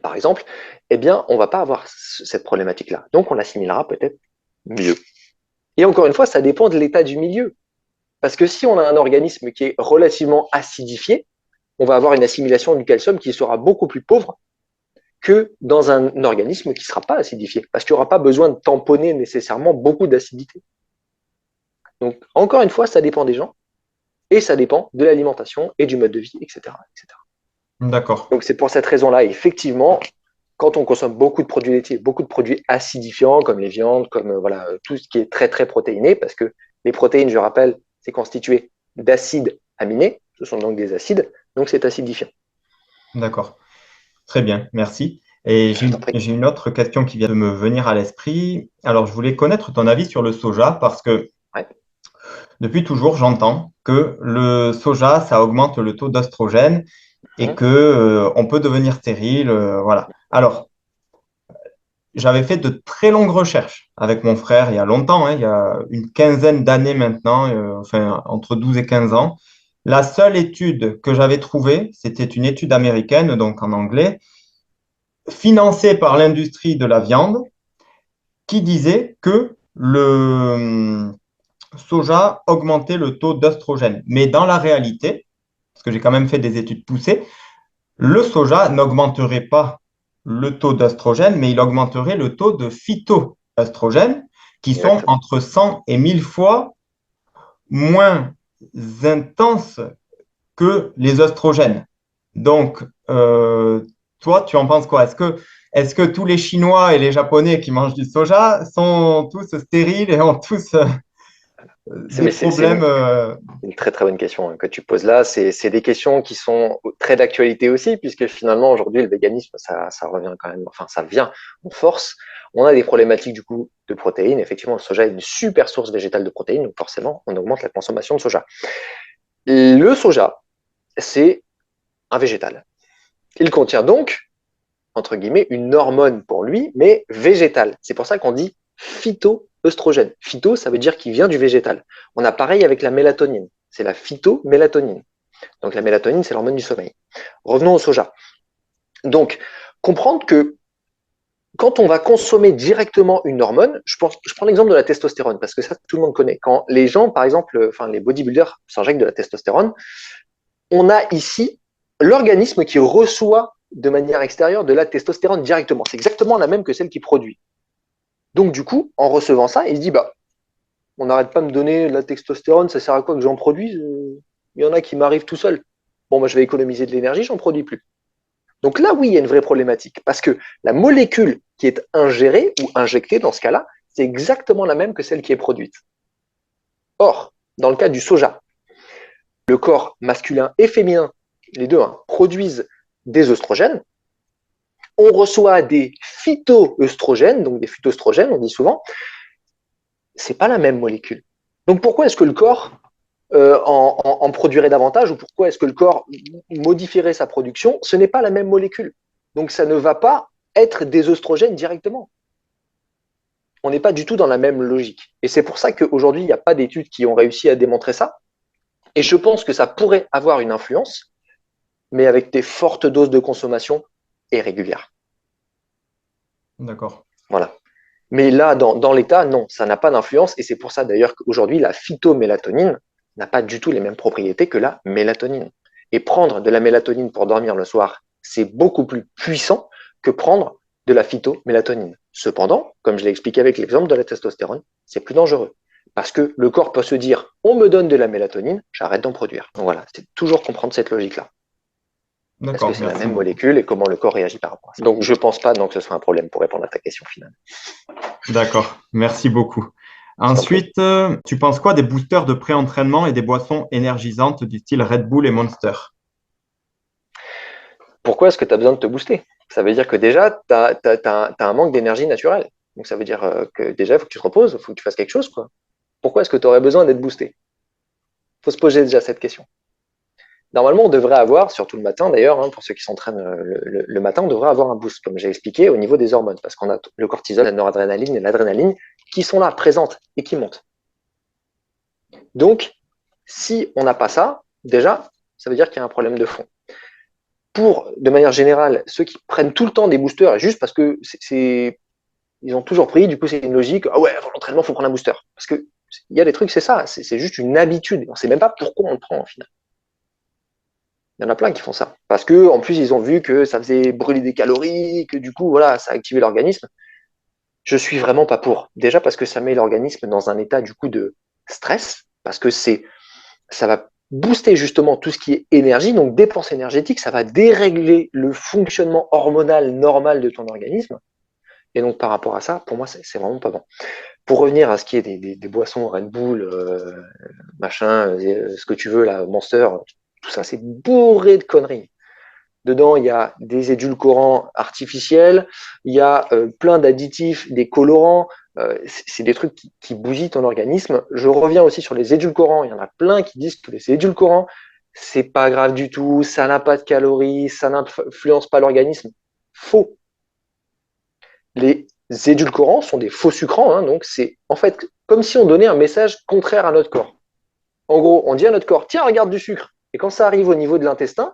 par exemple, eh bien, on ne va pas avoir cette problématique-là. Donc, on l'assimilera peut-être mieux. Et encore une fois, ça dépend de l'état du milieu. Parce que si on a un organisme qui est relativement acidifié, on va avoir une assimilation du calcium qui sera beaucoup plus pauvre que dans un organisme qui ne sera pas acidifié, parce qu'il n'y aura pas besoin de tamponner nécessairement beaucoup d'acidité. Donc, encore une fois, ça dépend des gens, et ça dépend de l'alimentation et du mode de vie, etc. etc. D'accord. Donc, c'est pour cette raison-là, effectivement, quand on consomme beaucoup de produits laitiers, beaucoup de produits acidifiants, comme les viandes, comme voilà, tout ce qui est très, très protéiné, parce que les protéines, je rappelle, c'est constitué d'acides aminés, ce sont donc des acides, donc c'est acidifiant. D'accord. Très bien. Merci. Et Je t'en prie. j'ai une autre question qui vient de me venir à l'esprit. Alors, je voulais connaître ton avis sur le soja parce que Ouais. depuis toujours, j'entends que le soja, ça augmente le taux d'oestrogène et Mhm. que, on peut devenir stérile, voilà. Alors, j'avais fait de très longues recherches avec mon frère il y a longtemps, hein, il y a une quinzaine d'années maintenant, enfin entre 12 et 15 ans. La seule étude que j'avais trouvée, c'était une étude américaine, donc en anglais, financée par l'industrie de la viande, qui disait que le soja augmentait le taux d'œstrogène. Mais dans la réalité, parce que j'ai quand même fait des études poussées, le soja n'augmenterait pas le taux d'œstrogène, mais il augmenterait le taux de phytoœstrogènes, qui sont Exactement. entre 100 et 1000 fois moins intenses que les œstrogènes. Donc, toi, tu en penses quoi? Est-ce que tous les Chinois et les Japonais qui mangent du soja sont tous stériles et ont tous des Mais c'est problèmes? une très très bonne question que tu poses là. C'est des questions qui sont très d'actualité aussi, puisque finalement aujourd'hui le véganisme, ça revient quand même, enfin ça vient en force. On a des problématiques du coup de protéines. Effectivement, le soja est une super source végétale de protéines, donc forcément on augmente la consommation de soja. Le soja, c'est un végétal. Il contient donc, entre guillemets, une hormone pour lui, mais végétale. C'est pour ça qu'on dit phytoœstrogène. Phyto, ça veut dire qu'il vient du végétal. On a pareil avec la mélatonine. C'est la phytomélatonine. Donc la mélatonine, c'est l'hormone du sommeil. Revenons au soja. Donc, comprendre que quand on va consommer directement une hormone, je prends l'exemple de la testostérone, parce que ça, tout le monde connaît. Quand les gens, par exemple, enfin les bodybuilders s'injectent de la testostérone, on a ici l'organisme qui reçoit de manière extérieure de la testostérone directement. C'est exactement la même que celle qui produit. Donc, du coup, en recevant ça, il se dit, bah, on n'arrête pas de me donner la testostérone, ça sert à quoi que j'en produise? Il y en a qui m'arrivent tout seul. Bon, moi, je vais économiser de l'énergie, j'en produis plus. Donc là, oui, il y a une vraie problématique, parce que la molécule qui est ingérée ou injectée dans ce cas-là, c'est exactement la même que celle qui est produite. Or, dans le cas du soja, le corps masculin et féminin, les deux, hein, produisent des œstrogènes. On reçoit des phytoœstrogènes, donc des phytoestrogènes, on dit souvent, c'est pas la même molécule. Donc pourquoi est-ce que le corps en produirait davantage ou pourquoi est-ce que le corps modifierait sa production? Ce n'est pas la même molécule. Donc ça ne va pas être des œstrogènes directement. On n'est pas du tout dans la même logique. Et c'est pour ça qu'aujourd'hui, il n'y a pas d'études qui ont réussi à démontrer ça. Et je pense que ça pourrait avoir une influence, mais avec des fortes doses de consommation et régulières. D'accord. Voilà. Mais là, dans l'état, non, ça n'a pas d'influence. Et c'est pour ça d'ailleurs qu'aujourd'hui, la phytomélatonine n'a pas du tout les mêmes propriétés que la mélatonine. Et prendre de la mélatonine pour dormir le soir, c'est beaucoup plus puissant que prendre de la phytomélatonine. Cependant, comme je l'ai expliqué avec l'exemple de la testostérone, c'est plus dangereux. Parce que le corps peut se dire, on me donne de la mélatonine, j'arrête d'en produire. Donc voilà, c'est toujours comprendre cette logique-là. Est-ce que D'accord, c'est la merci même beaucoup. molécule et comment le corps réagit par rapport à ça? Donc je pense pas donc, que ce soit un problème pour répondre à ta question finale. D'accord, merci beaucoup. Je t'en prie. Ensuite, tu penses quoi des boosters de pré-entraînement et des boissons énergisantes du style Red Bull et Monster? Pourquoi est-ce que tu as besoin de te booster? Ça veut dire que déjà, tu as, un manque d'énergie naturelle. Donc ça veut dire que déjà, il faut que tu te reposes, il faut que tu fasses quelque chose, quoi. Pourquoi est-ce que tu aurais besoin d'être boosté? Il faut se poser déjà cette question. Normalement, on devrait avoir, surtout le matin d'ailleurs, hein, pour ceux qui s'entraînent le matin, on devrait avoir un boost, comme j'ai expliqué, au niveau des hormones, parce qu'on a le cortisol, la noradrénaline et l'adrénaline qui sont là, présentes et qui montent. Donc, si on n'a pas ça, déjà, ça veut dire qu'il y a un problème de fond. Pour, de manière générale, ceux qui prennent tout le temps des boosters, juste parce que ils ont toujours pris, du coup c'est une logique, ah ouais, avant l'entraînement, il faut prendre un booster. Parce que il y a des trucs, c'est ça, c'est juste une habitude. On ne sait même pas pourquoi on le prend au final. Il y en a plein qui font ça. Parce que en plus, ils ont vu que ça faisait brûler des calories, que du coup, voilà, ça activait l'organisme. Je suis vraiment pas pour. Déjà parce que ça met l'organisme dans un état du coup de stress, parce que ça va booster justement tout ce qui est énergie, donc dépense énergétique, ça va dérégler le fonctionnement hormonal normal de ton organisme. Et donc par rapport à ça, pour moi, c'est vraiment pas bon. Pour revenir à ce qui est des boissons Red Bull, machin, ce que tu veux, là, Monster, tout ça, c'est bourré de conneries. Dedans, il y a des édulcorants artificiels, il y a plein d'additifs, des colorants. C'est des trucs qui bousillent ton organisme. Je reviens aussi sur les édulcorants. Il y en a plein qui disent que les édulcorants, c'est pas grave du tout, ça n'a pas de calories, ça n'influence pas l'organisme. Faux. Les édulcorants sont des faux sucrants, hein, donc c'est en fait comme si on donnait un message contraire à notre corps. En gros, on dit à notre corps, tiens, regarde du sucre. Et quand ça arrive au niveau de l'intestin,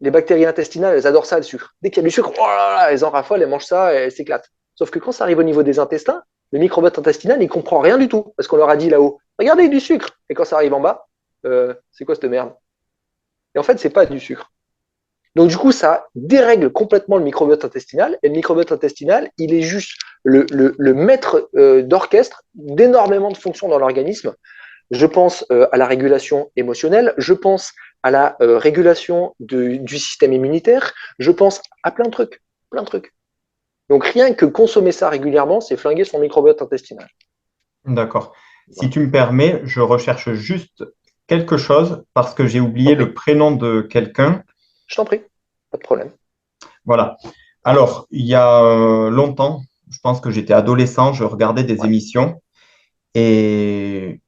les bactéries intestinales, elles adorent ça, le sucre. Dès qu'il y a du sucre, oh là là, elles en raffolent, elles mangent ça, et elles s'éclatent. Sauf que quand ça arrive au niveau des intestins, le microbiote intestinal, il comprend rien du tout, parce qu'on leur a dit là-haut, regardez du sucre. Et quand ça arrive en bas, c'est quoi cette merde? Et en fait, c'est pas du sucre. Donc du coup, ça dérègle complètement le microbiote intestinal. Et le microbiote intestinal, il est juste le maître d'orchestre d'énormément de fonctions dans l'organisme. Je pense à la régulation émotionnelle, je pense à la régulation du système immunitaire, je pense à plein de trucs, plein de trucs. Donc rien que consommer ça régulièrement, c'est flinguer son microbiote intestinal. D'accord. Si Voilà. tu me permets, je recherche juste quelque chose parce que j'ai Je t'en oublié le prie, prénom de quelqu'un. je t'en prie, pas de problème. Voilà. Alors, il y a longtemps, je pense que j'étais adolescent, je regardais des Ouais. émissions et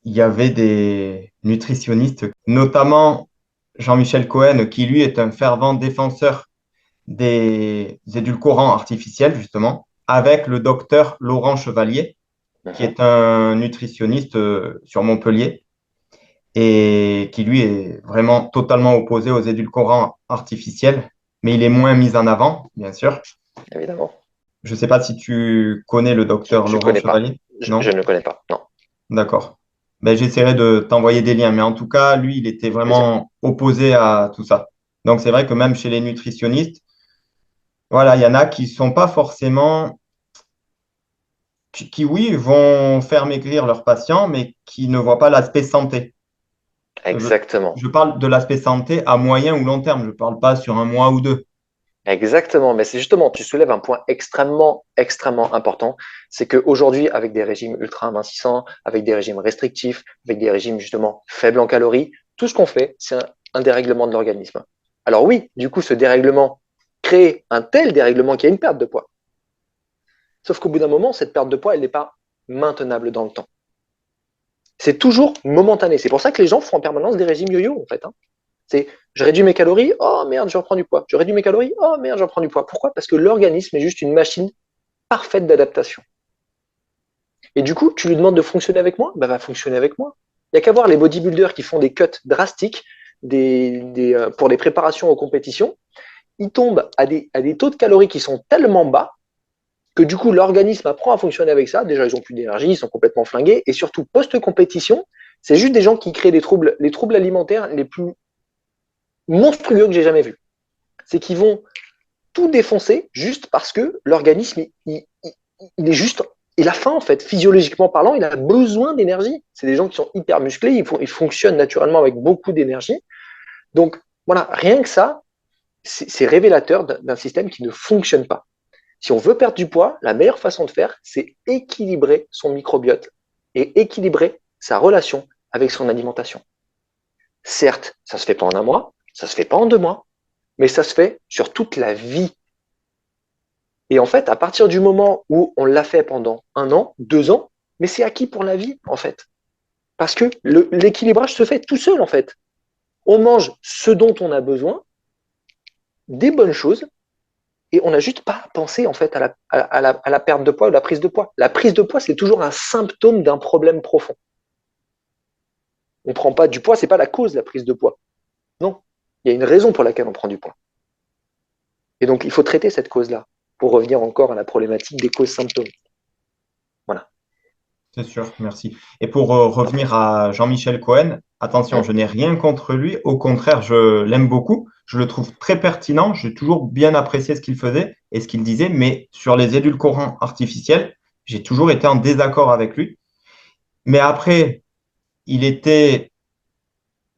il y avait des nutritionnistes, notamment Jean-Michel Cohen, qui lui est un fervent défenseur des édulcorants artificiels, justement, avec le docteur Laurent Chevalier, qui Mhm. est un nutritionniste sur Montpellier et qui, lui, est vraiment totalement opposé aux édulcorants artificiels, mais il est moins mis en avant, bien sûr. Évidemment. Je ne sais pas si tu connais le docteur Je Laurent connais pas. Chevalier, Je non? ne le connais pas. Non, D'accord. Ben, j'essaierai de t'envoyer des liens, mais en tout cas, lui, il était avec plaisir. vraiment opposé à tout ça. Donc, c'est vrai que même chez les nutritionnistes, voilà, il y en a qui sont pas forcément, qui, oui, vont faire maigrir leurs patients, mais qui ne voient pas l'aspect santé. Je, Exactement. je parle de l'aspect santé à moyen ou long terme, je ne parle pas sur un mois ou deux. Exactement, mais c'est justement, tu soulèves un point extrêmement, extrêmement important, c'est qu'aujourd'hui, avec des régimes ultra amincissants, avec des régimes restrictifs, avec des régimes justement faibles en calories, tout ce qu'on fait, c'est un dérèglement de l'organisme. Alors oui, du coup, ce dérèglement crée un tel dérèglement qu'il y a une perte de poids. Sauf qu'au bout d'un moment, cette perte de poids, elle n'est pas maintenable dans le temps. C'est toujours momentané. C'est pour ça que les gens font en permanence des régimes yo-yo, en fait, hein. C'est je réduis mes calories, oh merde, je reprends du poids. Je réduis mes calories, oh merde, je reprends du poids. Pourquoi? Parce que l'organisme est juste une machine parfaite d'adaptation. Et du coup, tu lui demandes de fonctionner avec moi, bah va fonctionner avec moi. Il n'y a qu'à voir les bodybuilders qui font des cuts drastiques pour les préparations aux compétitions. Ils tombent à des taux de calories qui sont tellement bas que du coup, l'organisme apprend à fonctionner avec ça. Déjà, ils n'ont plus d'énergie, ils sont complètement flingués. Et surtout, post-compétition, c'est juste des gens qui créent des troubles, les troubles alimentaires les plus monstrueux que j'ai jamais vus. C'est qu'ils vont tout défoncer juste parce que l'organisme, il est juste, il a faim en fait. Physiologiquement parlant, il a besoin d'énergie. C'est des gens qui sont hyper musclés, ils fonctionnent naturellement avec beaucoup d'énergie. Donc voilà, rien que ça, c'est révélateur d'un système qui ne fonctionne pas. Si on veut perdre du poids, la meilleure façon de faire, c'est équilibrer son microbiote et équilibrer sa relation avec son alimentation. Certes, ça se fait pas en un mois, ça se fait pas en 2 mois, mais ça se fait sur toute la vie. Et en fait, à partir du moment où on l'a fait pendant 1 an, 2 ans, mais c'est acquis pour la vie, en fait. Parce que l'équilibrage se fait tout seul, en fait. On mange ce dont on a besoin, des bonnes choses, et on n'a juste pas pensé, en fait, à la perte de poids ou la prise de poids. La prise de poids, c'est toujours un symptôme d'un problème profond. On ne prend pas du poids, c'est pas la cause de la prise de poids. Non. Il y a une raison pour laquelle on prend du poids. Et donc, il faut traiter cette cause-là pour revenir encore à la problématique des causes symptômes. Voilà. C'est sûr, merci. Et pour revenir Après. à Jean-Michel Cohen, attention, Hum, je n'ai rien contre lui. Au contraire, je l'aime beaucoup. Je le trouve très pertinent. J'ai toujours bien apprécié ce qu'il faisait et ce qu'il disait. Mais sur les édulcorants artificiels, j'ai toujours été en désaccord avec lui. Mais après, il était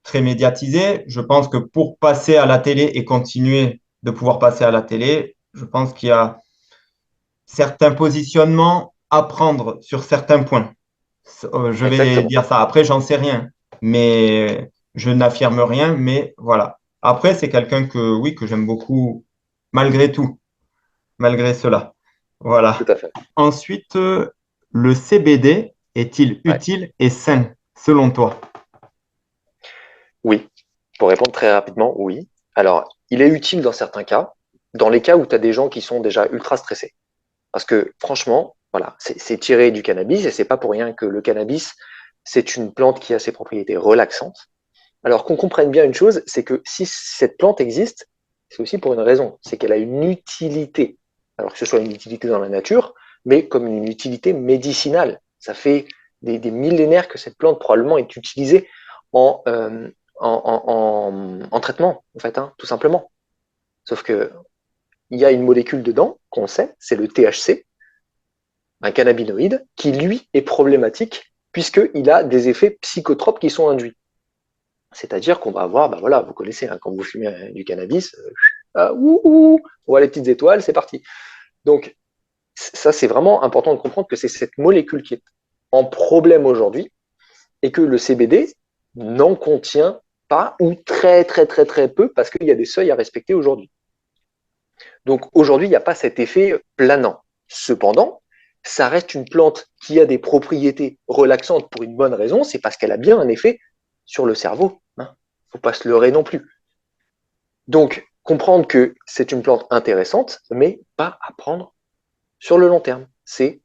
très médiatisé. Je pense que pour passer à la télé et continuer de pouvoir passer à la télé, je pense qu'il y a certains positionnements à prendre sur certains points. Je vais exactement. dire ça. Après, j'en sais rien, mais je n'affirme rien, mais voilà. Après, c'est quelqu'un que, oui, que j'aime beaucoup, malgré tout, malgré cela. Tout Voilà. à fait. Ensuite, le CBD est-il Ouais. utile et sain, selon toi? Oui. Pour répondre très rapidement, oui. Alors, il est utile dans certains cas, dans les cas où tu as des gens qui sont déjà ultra stressés. Parce que franchement, voilà, c'est tiré du cannabis et c'est pas pour rien que le cannabis, c'est une plante qui a ses propriétés relaxantes. Alors qu'on comprenne bien une chose, c'est que si cette plante existe, c'est aussi pour une raison, c'est qu'elle a une utilité. Alors que ce soit une utilité dans la nature, mais comme une utilité médicinale. Ça fait des millénaires que cette plante probablement est utilisée en, en traitement, en fait, hein, tout simplement. Sauf que il y a une molécule dedans qu'on sait, c'est le THC, un cannabinoïde, qui lui est problématique puisqu'il a des effets psychotropes qui sont induits. C'est-à-dire qu'on va avoir, bah voilà, vous connaissez, hein, quand vous fumez du cannabis, on voit les petites étoiles, c'est parti. Donc ça, c'est vraiment important de comprendre que c'est cette molécule qui est en problème aujourd'hui et que le CBD n'en contient pas ou très très très très peu parce qu'il y a des seuils à respecter aujourd'hui. Donc aujourd'hui, il n'y a pas cet effet planant. Cependant, ça reste une plante qui a des propriétés relaxantes pour une bonne raison, c'est parce qu'elle a bien un effet sur le cerveau. Il ne faut pas se leurrer non plus. Donc, comprendre que c'est une plante intéressante, mais pas à prendre sur le long terme. C'est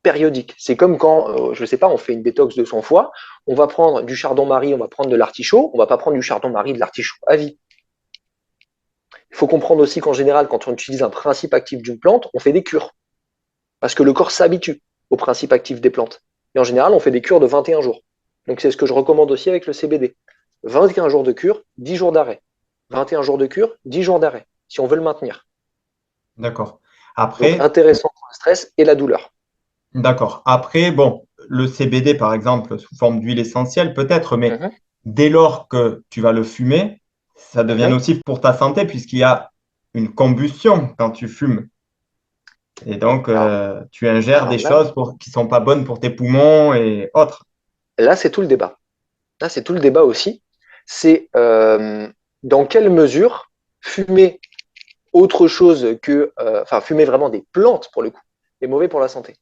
périodique. C'est comme quand, je ne sais pas, on fait une détox de son foie, on va prendre du chardon-marie, on va prendre de l'artichaut, on ne va pas prendre du chardon-marie, de l'artichaut à vie. Il faut comprendre aussi qu'en général, quand on utilise un principe actif d'une plante, on fait des cures. Parce que le corps s'habitue au principe actif des plantes. Et en général, on fait des cures de 21 jours. Donc c'est ce que je recommande aussi avec le CBD. 21 jours de cure, 10 jours d'arrêt. 21 jours de cure, 10 jours d'arrêt, si on veut le maintenir. D'accord. Donc Après, intéressant pour le stress et la douleur. d'accord. Après, bon, le CBD, par exemple, sous forme d'huile essentielle, peut-être, mais Mhm, dès lors que tu vas le fumer, ça devient mhm. nocif pour ta santé puisqu'il y a une combustion quand tu fumes. Et donc, Alors, tu ingères alors des là, choses qui ne sont pas bonnes pour tes poumons et autres. là c'est tout le débat. Là, c'est tout le débat aussi. C'est dans quelle mesure fumer autre chose que, enfin, fumer vraiment des plantes pour le coup, est mauvais pour la santé.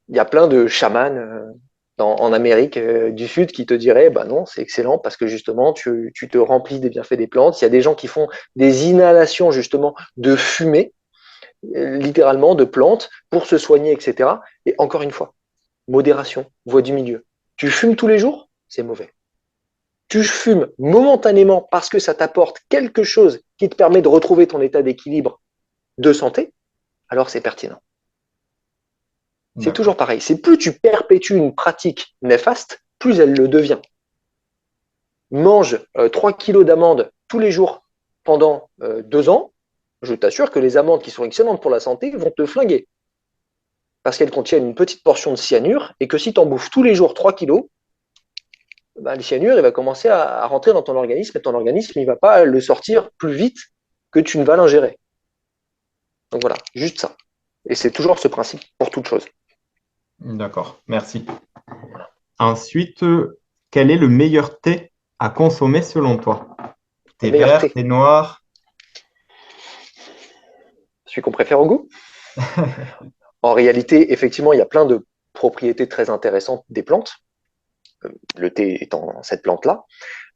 Il y a plein de chamans en Amérique du Sud qui te diraient, bah non, c'est excellent parce que justement, tu te remplis des bienfaits des plantes. Il y a des gens qui font des inhalations justement de fumée, littéralement de plantes, pour se soigner, etc. Et encore une fois, modération, voie du milieu. Tu fumes tous les jours, c'est mauvais. Tu fumes momentanément parce que ça t'apporte quelque chose qui te permet de retrouver ton état d'équilibre de santé, alors c'est pertinent. C'est toujours D'accord. pareil. C'est plus tu perpétues une pratique néfaste, plus elle le devient. Mange 3 kilos d'amandes tous les jours pendant 2 ans, je t'assure que les amandes qui sont excellentes pour la santé vont te flinguer. Parce qu'elles contiennent une petite portion de cyanure et que si tu en bouffes tous les jours 3 kilos, bah, le cyanure il va commencer à rentrer dans ton organisme et ton organisme il va pas le sortir plus vite que tu ne vas l'ingérer. Donc voilà, juste ça. Et c'est toujours ce principe pour toute chose. D'accord. Merci. Ensuite, quel est le meilleur thé à consommer selon toi? Le Thé meilleur vert, thé, thé noir? celui qu'on préfère au goût. En réalité, effectivement, il y a plein de propriétés très intéressantes des plantes, le thé étant cette plante-là.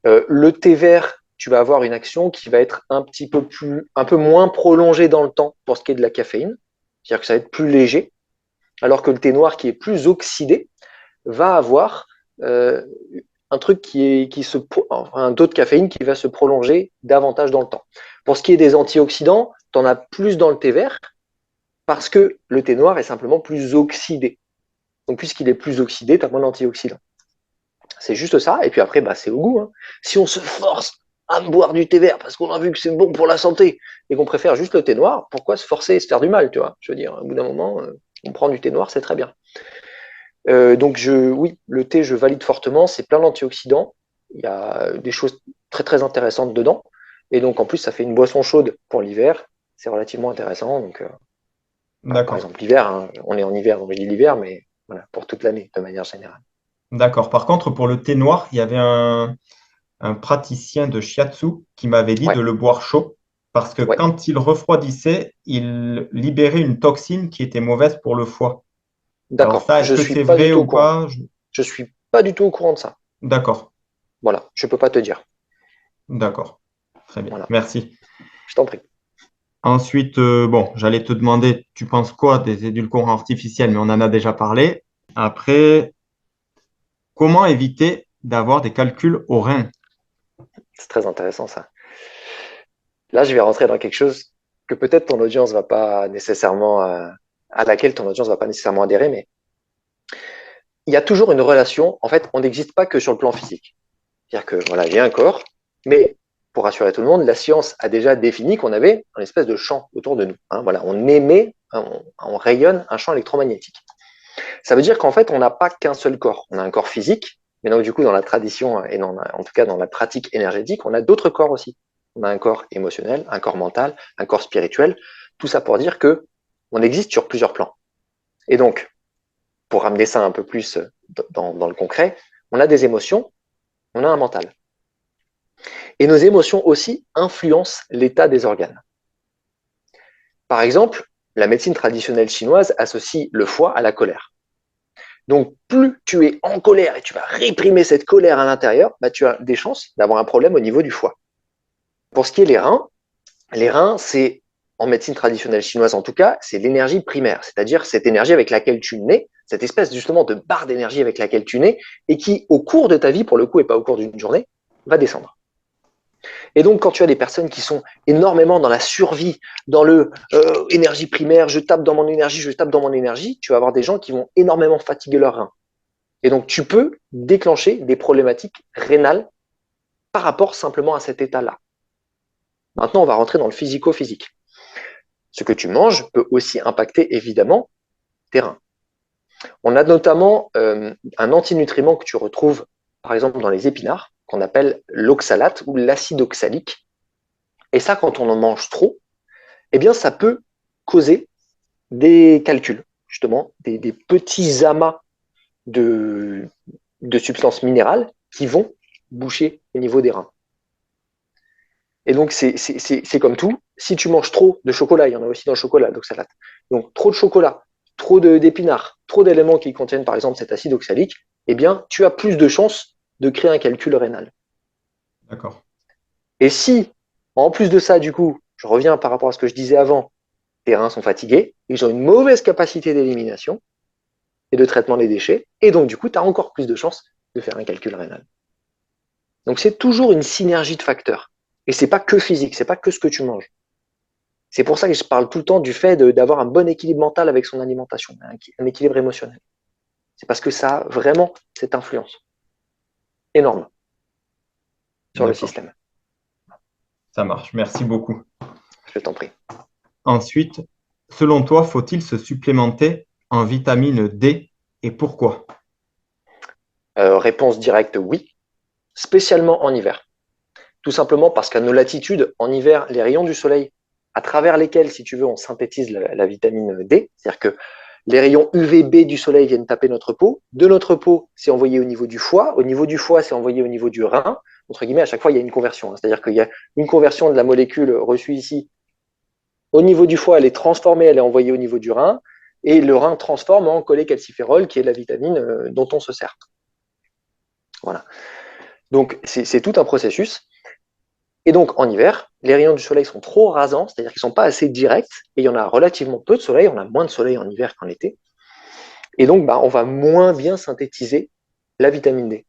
Le thé vert, tu vas avoir une action qui va être un petit peu plus, un peu moins prolongée dans le temps pour ce qui est de la caféine, c'est-à-dire que ça va être plus léger, alors que le thé noir qui est plus oxydé va avoir un truc un taux de caféine qui va se prolonger davantage dans le temps. Pour ce qui est des antioxydants, tu en as plus dans le thé vert parce que le thé noir est simplement plus oxydé. Donc, puisqu'il est plus oxydé, tu as moins d'antioxydants. C'est juste ça. Et puis après, bah, c'est au goût. Hein. Si on se force à boire du thé vert parce qu'on a vu que c'est bon pour la santé et qu'on préfère juste le thé noir, pourquoi se forcer et se faire du mal, tu vois? Je veux dire, au bout d'un moment, on prend du thé noir, c'est très bien. Donc, oui, le thé, je valide fortement. C'est plein d'antioxydants. Il y a des choses très, très intéressantes dedans. Et donc, en plus, ça fait une boisson chaude pour l'hiver. C'est relativement intéressant. Donc, voilà, par D'accord. exemple, l'hiver, hein, on est en hiver, donc je dis l'hiver, mais voilà, pour toute l'année, de manière générale. D'accord. Par contre, pour le thé noir, il y avait un praticien de shiatsu qui m'avait dit de Ouais, le boire chaud parce que ouais, quand il refroidissait, il libérait une toxine qui était mauvaise pour le foie. Alors d'accord. ça, est-ce Je que suis c'est pas du vrai tout au ou courant. pas? Je suis pas du tout au courant de ça. D'accord, Voilà, je peux pas te dire. d'accord. Très bien, Voilà, merci. je t'en prie. Ensuite, bon, j'allais te demander, tu penses quoi des édulcorants artificiels, mais on en a déjà parlé. Après, comment éviter d'avoir des calculs au rein? C'est très intéressant ça. Là, je vais rentrer dans quelque chose que peut-être ton audience va pas nécessairement, à laquelle ton audience va pas nécessairement adhérer, mais il y a toujours une relation. En fait, on n'existe pas que sur le plan physique. C'est-à-dire que voilà, il y a un corps, mais pour rassurer tout le monde, la science a déjà défini qu'on avait une espèce de champ autour de nous. Hein, voilà, on émet, on rayonne un champ électromagnétique. Ça veut dire qu'en fait, on n'a pas qu'un seul corps. On a un corps physique, mais donc du coup, dans la tradition et en tout cas dans la pratique énergétique, on a d'autres corps aussi. On a un corps émotionnel, un corps mental, un corps spirituel. Tout ça pour dire que on existe sur plusieurs plans. Et donc, pour ramener ça un peu plus dans le concret, on a des émotions, on a un mental. Et nos émotions aussi influencent l'état des organes. Par exemple, la médecine traditionnelle chinoise associe le foie à la colère. Donc, plus tu es en colère et tu vas réprimer cette colère à l'intérieur, bah, tu as des chances d'avoir un problème au niveau du foie. Pour ce qui est les reins, c'est, en médecine traditionnelle chinoise en tout cas, c'est l'énergie primaire, c'est-à-dire cette énergie avec laquelle tu nais, cette espèce justement de barre d'énergie avec laquelle tu nais et qui, au cours de ta vie, pour le coup, et pas au cours d'une journée, va descendre. Et donc, quand tu as des personnes qui sont énormément dans la survie, dans le énergie primaire, je tape dans mon énergie, je tape dans mon énergie, tu vas avoir des gens qui vont énormément fatiguer leurs reins. Et donc, tu peux déclencher des problématiques rénales par rapport simplement à cet état-là. Maintenant, on va rentrer dans le physico-physique. Ce que tu manges peut aussi impacter évidemment tes reins. On a notamment un antinutriment que tu retrouves par exemple dans les épinards, qu'on appelle l'oxalate ou l'acide oxalique. Et ça, quand on en mange trop, eh bien, ça peut causer des calculs, justement, des petits amas de, de substances minérales qui vont boucher au niveau des reins. Et donc, c'est comme tout. Si tu manges trop de chocolat, il y en a aussi dans le chocolat, l'oxalate. Donc, trop de chocolat, trop d'épinards, trop d'éléments qui contiennent, par exemple, cet acide oxalique, eh bien, tu as plus de chances de créer un calcul rénal. D'accord, Et si, en plus de ça, du coup, je reviens par rapport à ce que je disais avant, tes reins sont fatigués, ils ont une mauvaise capacité d'élimination et de traitement des déchets, et donc, du coup, tu as encore plus de chances de faire un calcul rénal. Donc, c'est toujours une synergie de facteurs. Et c'est pas que physique, c'est pas que ce que tu manges. C'est pour ça que je parle tout le temps du fait d'avoir un bon équilibre mental avec son alimentation, un équilibre émotionnel. C'est parce que ça a vraiment cette influence énorme sur le d'accord, système. ça marche. Merci beaucoup. Je t'en prie. Ensuite, selon toi, faut-il se supplémenter en vitamine D et pourquoi? Réponse directe, oui, spécialement en hiver. Tout simplement parce qu'à nos latitudes, en hiver, les rayons du soleil, à travers lesquels, si tu veux, on synthétise la vitamine D, c'est-à-dire que les rayons UVB du soleil viennent taper notre peau. De notre peau, c'est envoyé au niveau du foie. Au niveau du foie, c'est envoyé au niveau du rein. Entre guillemets, à chaque fois, il y a une conversion. C'est-à-dire qu'il y a une conversion de la molécule reçue ici. Au niveau du foie, elle est transformée, elle est envoyée au niveau du rein. Et le rein transforme en cholécalciférol, qui est la vitamine dont on se sert. Voilà. Donc, c'est tout un processus. Et donc, en hiver, les rayons du soleil sont trop rasants, c'est-à-dire qu'ils ne sont pas assez directs, et il y en a relativement peu de soleil, on a moins de soleil en hiver qu'en été. Et donc, bah, on va moins bien synthétiser la vitamine D.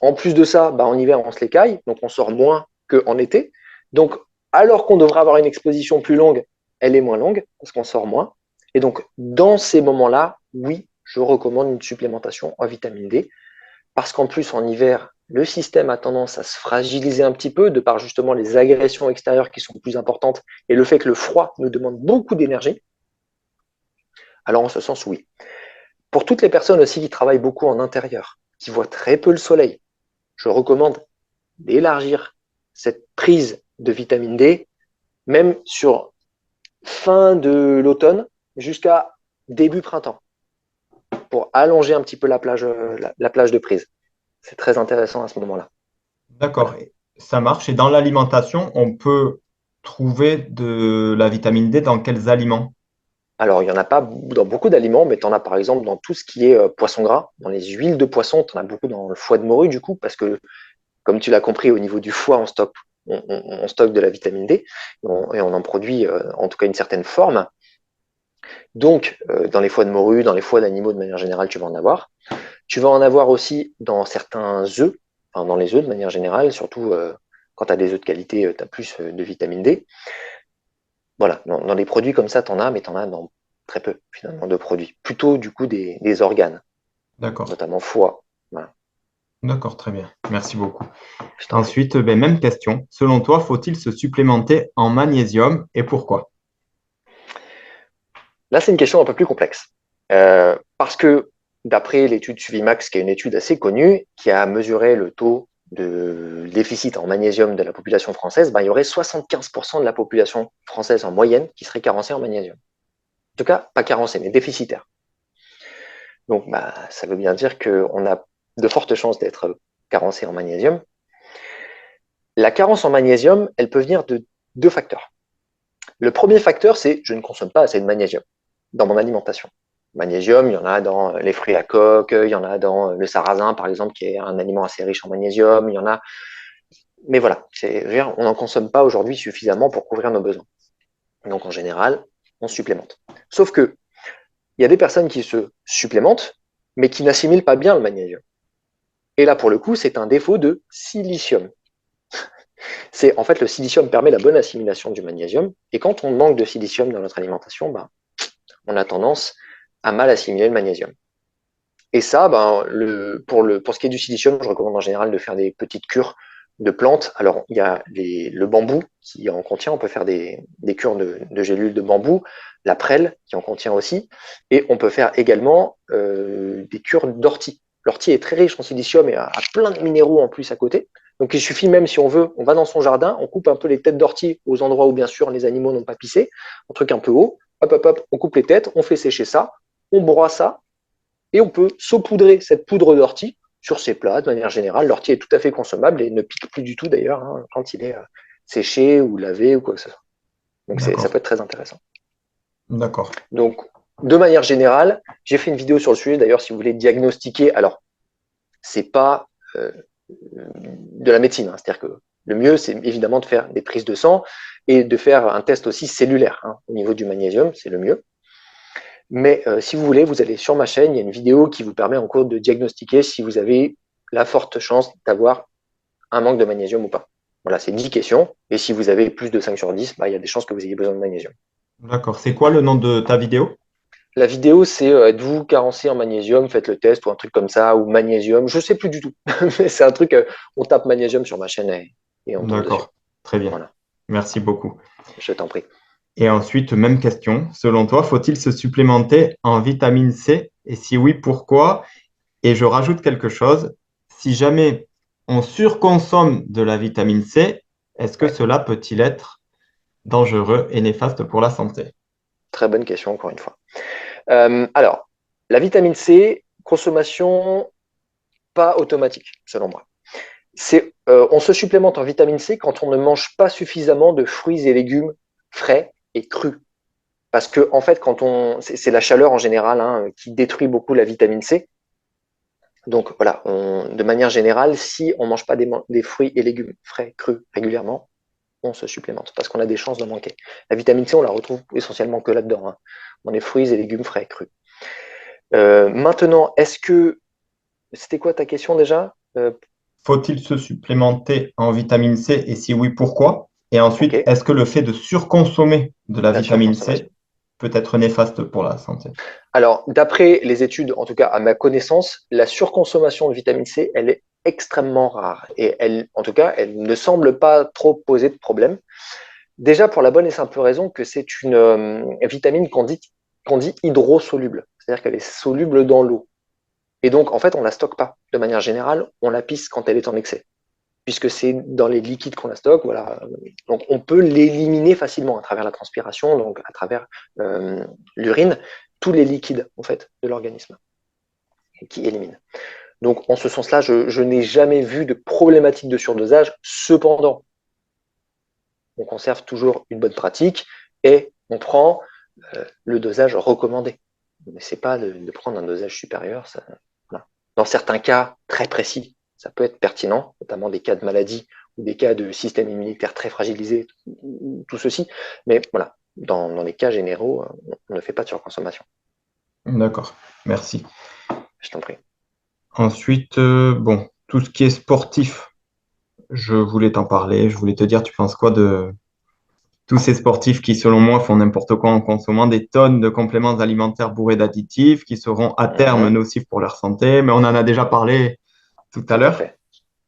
En plus de ça, bah, en hiver, on se l'écaille, donc on sort moins qu'en été. Donc, alors qu'on devrait avoir une exposition plus longue, elle est moins longue, parce qu'on sort moins. Et donc, dans ces moments-là, oui, je recommande une supplémentation en vitamine D, parce qu'en plus, en hiver, le système a tendance à se fragiliser un petit peu, de par justement les agressions extérieures qui sont plus importantes, et le fait que le froid nous demande beaucoup d'énergie. Alors, en ce sens, oui. Pour toutes les personnes aussi qui travaillent beaucoup en intérieur, qui voient très peu le soleil, je recommande d'élargir cette prise de vitamine D, même sur fin de l'automne jusqu'à début printemps, pour allonger un petit peu la plage de prise. C'est très intéressant à ce moment-là. D'accord, Voilà. ça marche. Et dans l'alimentation, on peut trouver de la vitamine D dans quels aliments? Alors, il n'y en a pas dans beaucoup d'aliments, mais tu en as par exemple dans tout ce qui est poisson gras, dans les huiles de poisson, tu en as beaucoup dans le foie de morue, du coup, parce que, comme tu l'as compris, au niveau du foie, on stocke de la vitamine D et on en produit en tout cas une certaine forme. Donc, dans les foies de morue, dans les foies d'animaux de manière générale, tu vas en avoir. Tu vas en avoir aussi dans certains œufs, enfin dans les œufs de manière générale, surtout quand tu as des œufs de qualité, tu as plus de vitamine D. Voilà, dans les produits comme ça, tu en as, mais tu en as dans très peu finalement de produits. Plutôt du coup des organes, D'accord, notamment foie. Voilà, d'accord, très bien. Merci beaucoup. je t'en prie. Ensuite, ben, même question. Selon toi, faut-il se supplémenter en magnésium et pourquoi? Là, c'est une question un peu plus complexe. Parce que d'après l'étude Suvimax, qui est une étude assez connue, qui a mesuré le taux de déficit en magnésium de la population française, ben, il y aurait 75% de la population française en moyenne qui serait carencée en magnésium. En tout cas, pas carencée, mais déficitaire. Donc, bah, ça veut bien dire qu'on a de fortes chances d'être carencé en magnésium. La carence en magnésium, elle peut venir de deux facteurs. Le premier facteur, c'est je ne consomme pas assez de magnésium dans mon alimentation. Magnésium, il y en a dans les fruits à coque, il y en a dans le sarrasin, par exemple, qui est un aliment assez riche en magnésium, il y en a. Mais voilà, on n'en consomme pas aujourd'hui suffisamment pour couvrir nos besoins. Donc en général, on supplémente. Sauf que il y a des personnes qui se supplémentent, mais qui n'assimilent pas bien le magnésium. Et là, pour le coup, c'est un défaut de silicium. C'est en fait le silicium permet la bonne assimilation du magnésium, et quand on manque de silicium dans notre alimentation, bah, on a tendance à mal assimiler le magnésium. Et ça, ben, pour ce qui est du silicium, je recommande en général de faire des petites cures de plantes. Alors, il y a le bambou qui en contient, on peut faire des cures de gélules de bambou, la prêle qui en contient aussi, et on peut faire également des cures d'ortie. L'ortie est très riche en silicium et a plein de minéraux en plus à côté. Donc il suffit même si on veut, on va dans son jardin, on coupe un peu les têtes d'ortie aux endroits où bien sûr les animaux n'ont pas pissé, un truc un peu haut, hop hop hop, on coupe les têtes, on fait sécher ça, on broie ça, et on peut saupoudrer cette poudre d'ortie sur ses plats de manière générale. L'ortie est tout à fait consommable et ne pique plus du tout d'ailleurs hein, quand il est séché ou lavé ou quoi que ce soit. Donc ça D'accord, peut être très intéressant. d'accord, Donc de manière générale, j'ai fait une vidéo sur le sujet d'ailleurs si vous voulez diagnostiquer. Alors c'est pas de la médecine, hein, c'est-à-dire que le mieux c'est évidemment de faire des prises de sang et de faire un test aussi cellulaire hein, au niveau du magnésium, c'est le mieux. Mais si vous voulez, vous allez sur ma chaîne, il y a une vidéo qui vous permet en cours de diagnostiquer si vous avez la forte chance d'avoir un manque de magnésium ou pas. Voilà, c'est 10 questions. Et si vous avez plus de 5 sur 10, bah, il y a des chances que vous ayez besoin de magnésium. d'accord. C'est quoi le nom de ta vidéo? La vidéo, c'est êtes-vous carencé en magnésium, faites le test ou un truc comme ça, ou magnésium, je sais plus du tout. Mais c'est un truc, on tape magnésium sur ma chaîne et on tombe dessus. D'accord, très bien. Voilà, Merci beaucoup. je t'en prie. Et ensuite, même question. Selon toi, faut-il se supplémenter en vitamine C? Et si oui, pourquoi? Et je rajoute quelque chose. Si jamais on surconsomme de la vitamine C, est-ce que Ouais, cela peut-il être dangereux et néfaste pour la santé? très bonne question encore une fois. Alors, la vitamine C, consommation pas automatique, selon moi. On se supplémente en vitamine C quand on ne mange pas suffisamment de fruits et légumes frais et crus. Parce que en fait, c'est la chaleur en général hein, qui détruit beaucoup la vitamine C. Donc voilà, de manière générale, si on ne mange pas des fruits et légumes frais, crus régulièrement, on se supplémente parce qu'on a des chances d'en manquer. La vitamine C, on la retrouve essentiellement que là-dedans, hein, dans les fruits et légumes frais, crus. Maintenant, c'était quoi ta question déjà? Faut-il se supplémenter en vitamine C et si oui, pourquoi? Et Ok, ensuite, est-ce que le fait de surconsommer de la la vitamine surconsommation. C peut être néfaste pour la santé? Alors, d'après les études, en tout cas à ma connaissance, la surconsommation de vitamine C, elle est extrêmement rare. Et en tout cas, elle ne semble pas trop poser de problème. Déjà pour la bonne et simple raison que c'est une vitamine qu'on dit hydrosoluble. C'est-à-dire qu'elle est soluble dans l'eau. Et donc, en fait, on la stocke pas. De manière générale, on la pisse quand elle est en excès. Puisque c'est dans les liquides qu'on la stocke, voilà. Donc, on peut l'éliminer facilement à travers la transpiration, donc à travers l'urine, tous les liquides, en fait, de l'organisme qui élimine. Donc, en ce sens-là, je n'ai jamais vu de problématique de surdosage. Cependant, on conserve toujours une bonne pratique et on prend le dosage recommandé. Mais c'est pas de prendre un dosage supérieur. Ça, voilà. Dans certains cas très précis, ça peut être pertinent, notamment des cas de maladie ou des cas de système immunitaire très fragilisé, tout ceci. Mais voilà, dans les cas généraux, on ne fait pas de surconsommation. D'accord, merci. Je t'en prie. Ensuite, bon, tout ce qui est sportif, je voulais t'en parler. Je voulais te dire, tu penses quoi de tous ces sportifs qui, selon moi, font n'importe quoi en consommant des tonnes de compléments alimentaires bourrés d'additifs qui seront à terme Mhm, nocifs pour leur santé, mais on en a déjà parlé tout à tout à l'heure. fait.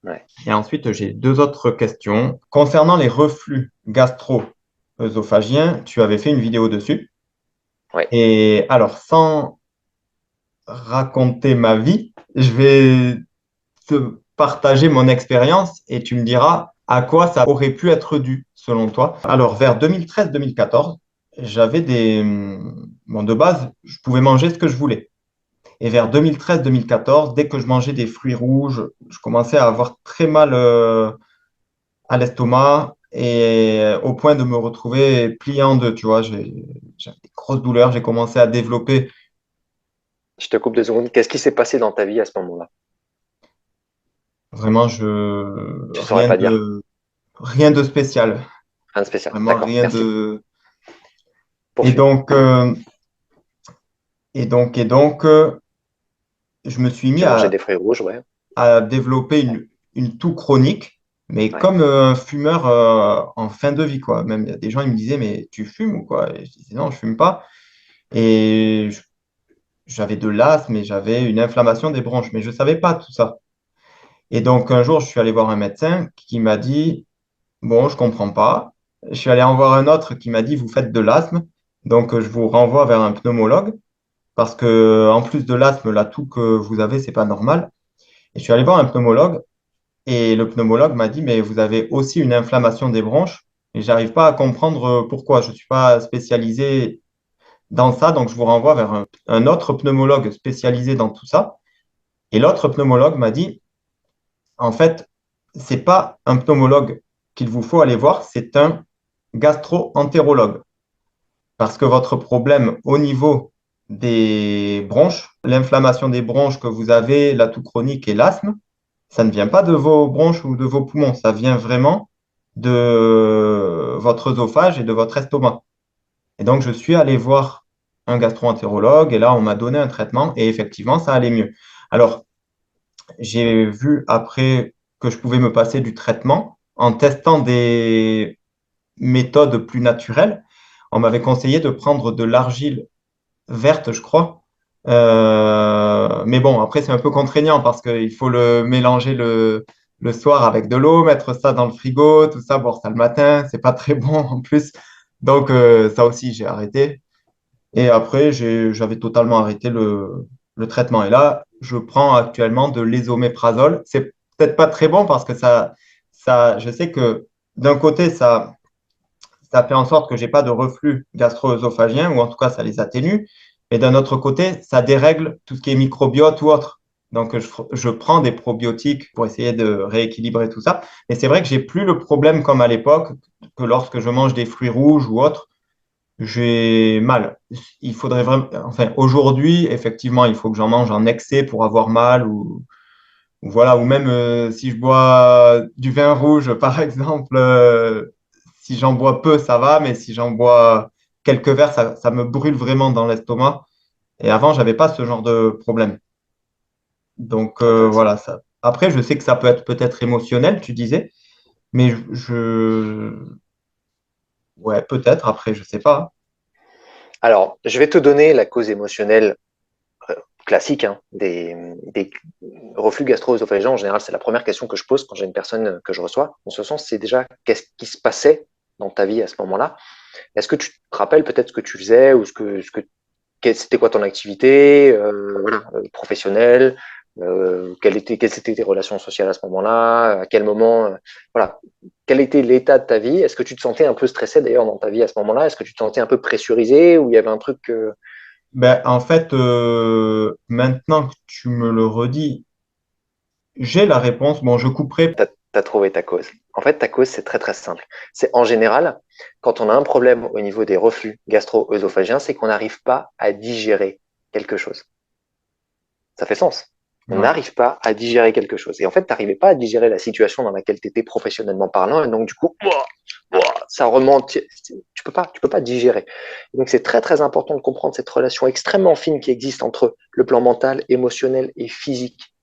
Ouais. Et ensuite, j'ai deux autres questions. Concernant les reflux gastro-œsophagiens, tu avais fait une vidéo dessus. Ouais. Et alors, sans raconter ma vie, je vais te partager mon expérience et tu me diras à quoi ça aurait pu être dû, selon toi. Alors, vers 2013-2014, j'avais des... Bon, de base, je pouvais manger ce que je voulais. Et vers 2013-2014, dès que je mangeais des fruits rouges, je commençais à avoir très mal à l'estomac et au point de me retrouver plié en deux, tu vois. J'avais des grosses douleurs, j'ai commencé à développer. Je te coupe 2 secondes. Qu'est-ce qui s'est passé dans ta vie à ce moment-là? Vraiment, Tu saurais pas dire. rien de spécial. Rien de spécial. Vraiment D'accord. rien Merci. de. Et Poursuis. donc, je me suis mis Tu mangeais des fruits rouges, ouais. à développer une toux chronique, mais Ouais. comme un fumeur en fin de vie, quoi. Même il y a des gens, ils me disaient, mais tu fumes ou quoi? Et je disais, non, je fume pas. Et j'avais de l'asthme et j'avais une inflammation des bronches, mais je ne savais pas tout ça. Et donc, un jour, je suis allé voir un médecin qui m'a dit, bon, je comprends pas. Je suis allé en voir un autre qui m'a dit, vous faites de l'asthme, donc je vous renvoie vers un pneumologue. Parce que en plus de l'asthme, la toux que vous avez, c'est pas normal. Et je suis allé voir un pneumologue et le pneumologue m'a dit, mais vous avez aussi une inflammation des bronches et j'arrive pas à comprendre pourquoi. Je suis pas spécialisé dans ça, donc je vous renvoie vers un autre pneumologue spécialisé dans tout ça. Et l'autre pneumologue m'a dit, en fait, c'est pas un pneumologue qu'il vous faut aller voir, c'est un gastro-entérologue. Parce que votre problème au niveau des bronches, l'inflammation des bronches que vous avez, la toux chronique et l'asthme, ça ne vient pas de vos bronches ou de vos poumons, ça vient vraiment de votre œsophage et de votre estomac. Et donc, je suis allé voir un gastro-entérologue et là, on m'a donné un traitement et effectivement, ça allait mieux. Alors, j'ai vu après que je pouvais me passer du traitement en testant des méthodes plus naturelles. On m'avait conseillé de prendre de l'argile verte, je crois. Mais bon, après, c'est un peu contraignant parce qu'il faut le mélanger le soir avec de l'eau, mettre ça dans le frigo, tout ça, boire ça le matin. C'est pas très bon en plus. Donc, ça aussi, j'ai arrêté. Et après, j'avais totalement arrêté le traitement. Et là, je prends actuellement de l'ésoméprazole. C'est peut-être pas très bon parce que je sais que d'un côté, ça fait en sorte que j'ai pas de reflux gastro-œsophagien, ou en tout cas, ça les atténue. Mais d'un autre côté, ça dérègle tout ce qui est microbiote ou autre. Donc, je prends des probiotiques pour essayer de rééquilibrer tout ça. Mais c'est vrai que j'ai plus le problème comme à l'époque, que lorsque je mange des fruits rouges ou autres, j'ai mal. Il faudrait vraiment, enfin, aujourd'hui, effectivement, il faut que j'en mange en excès pour avoir mal ou voilà, ou même si je bois du vin rouge, par exemple, si j'en bois peu, ça va, mais si j'en bois quelques verres, ça me brûle vraiment dans l'estomac. Et avant, j'avais pas ce genre de problème. Donc Intéressant. voilà, ça. Après, je sais que ça peut être peut-être émotionnel, tu disais, mais ouais, peut-être. Après, je sais pas. Alors, je vais te donner la cause émotionnelle classique hein, des reflux gastro-œsophagiens. En général, c'est la première question que je pose quand j'ai une personne que je reçois. En ce sens, c'est déjà qu'est-ce qui se passait dans ta vie à ce moment-là. Est-ce que tu te rappelles peut-être ce que tu faisais ou c'était quoi ton activité voilà, professionnelle quelles étaient tes relations sociales à ce moment-là, à quel moment, voilà, quel était l'état de ta vie? Est-ce que tu te sentais un peu stressé d'ailleurs dans ta vie à ce moment-là? Est-ce que tu te sentais un peu pressurisé ou il y avait un truc Ben, en fait, maintenant que tu me le redis, j'ai la réponse. Bon, je couperai. Tu as trouvé ta cause. En fait, ta cause, c'est très très simple. C'est en général, quand on a un problème au niveau des reflux gastro-œsophagiens, c'est qu'on n'arrive pas à digérer quelque chose. Ça fait sens. On Ouais. n'arrive pas à digérer quelque chose. Et en fait, tu n'arrivais pas à digérer la situation dans laquelle tu étais professionnellement parlant. Et donc, du coup, ça remonte. Tu peux pas digérer. Et donc, c'est très, très important de comprendre cette relation extrêmement fine qui existe entre le plan mental, émotionnel et physique.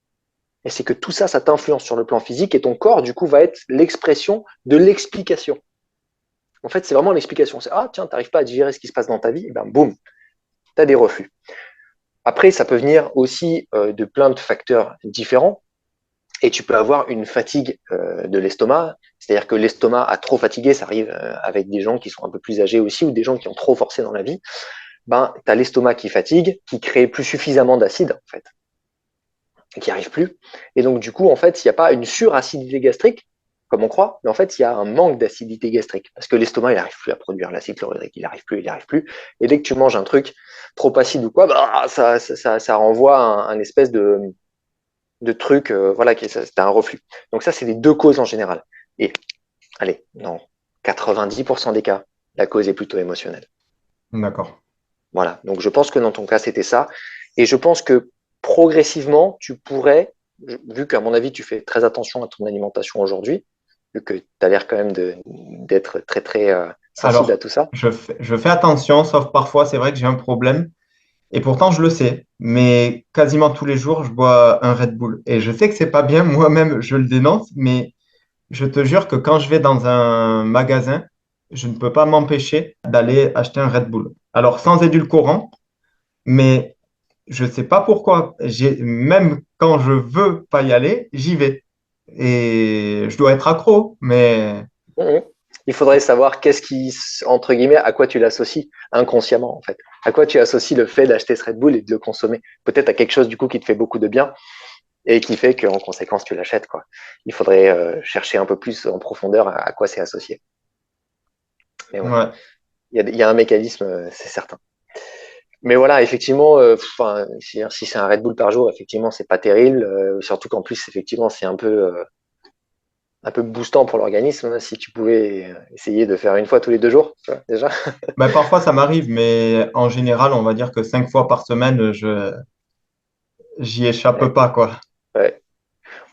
Et c'est que tout ça, ça t'influence sur le plan physique et ton corps, du coup, va être l'expression de l'explication. En fait, c'est vraiment l'explication. C'est, ah, tiens, tu n'arrives pas à digérer ce qui se passe dans ta vie, et ben, boum, tu as des reflux. Après, ça peut venir aussi de plein de facteurs différents. Et tu peux avoir une fatigue de l'estomac, c'est-à-dire que l'estomac a trop fatigué, ça arrive avec des gens qui sont un peu plus âgés aussi ou des gens qui ont trop forcé dans la vie. Ben, tu as l'estomac qui fatigue, qui crée plus suffisamment d'acide en fait, qui arrive plus. Et donc du coup, en fait, il n'y a pas une suracidité gastrique comme on croit, mais en fait, il y a un manque d'acidité gastrique parce que l'estomac, il n'arrive plus à produire l'acide chlorhydrique, il n'arrive plus, il n'arrive plus. Et dès que tu manges un truc trop acide ou quoi, bah, ça renvoie un espèce de trucs, voilà, c'était un reflux. Donc ça, c'est les deux causes en général. Et allez, dans 90% des cas, la cause est plutôt émotionnelle. D'accord. Voilà. Donc je pense que dans ton cas, c'était ça. Et je pense que progressivement, tu pourrais, vu qu'à mon avis, tu fais très attention à ton alimentation aujourd'hui, vu que tu as l'air quand même d'être très, très sensible à Alors, tout ça. je fais attention, sauf parfois, c'est vrai que j'ai un problème. Et pourtant, je le sais. Mais quasiment tous les jours, je bois un Red Bull. Et je sais que c'est pas bien, moi-même, je le dénonce, mais je te jure que quand je vais dans un magasin, je ne peux pas m'empêcher d'aller acheter un Red Bull. Alors, sans édulcorant, mais je ne sais pas pourquoi. Même quand je veux pas y aller, j'y vais. Et je dois être accro, mais Mhm. Il faudrait savoir qu'est-ce qui, entre guillemets, à quoi tu l'associes inconsciemment, en fait. À quoi tu associes le fait d'acheter ce Red Bull et de le consommer. Peut-être à quelque chose, du coup, qui te fait beaucoup de bien et qui fait qu'en conséquence, tu l'achètes, quoi. Il faudrait chercher un peu plus en profondeur à quoi c'est associé. Mais ouais, ouais. il y a un mécanisme, c'est certain. Mais voilà, effectivement, si c'est un Red Bull par jour, effectivement, c'est pas terrible. Surtout qu'en plus, effectivement, c'est un peu boostant pour l'organisme. Hein, si tu pouvais essayer de faire une fois tous les 2 jours, tu vois, déjà. Ben, parfois, ça m'arrive, mais en général, on va dire que 5 fois par semaine, j'y échappe Ouais, pas, quoi. ouais.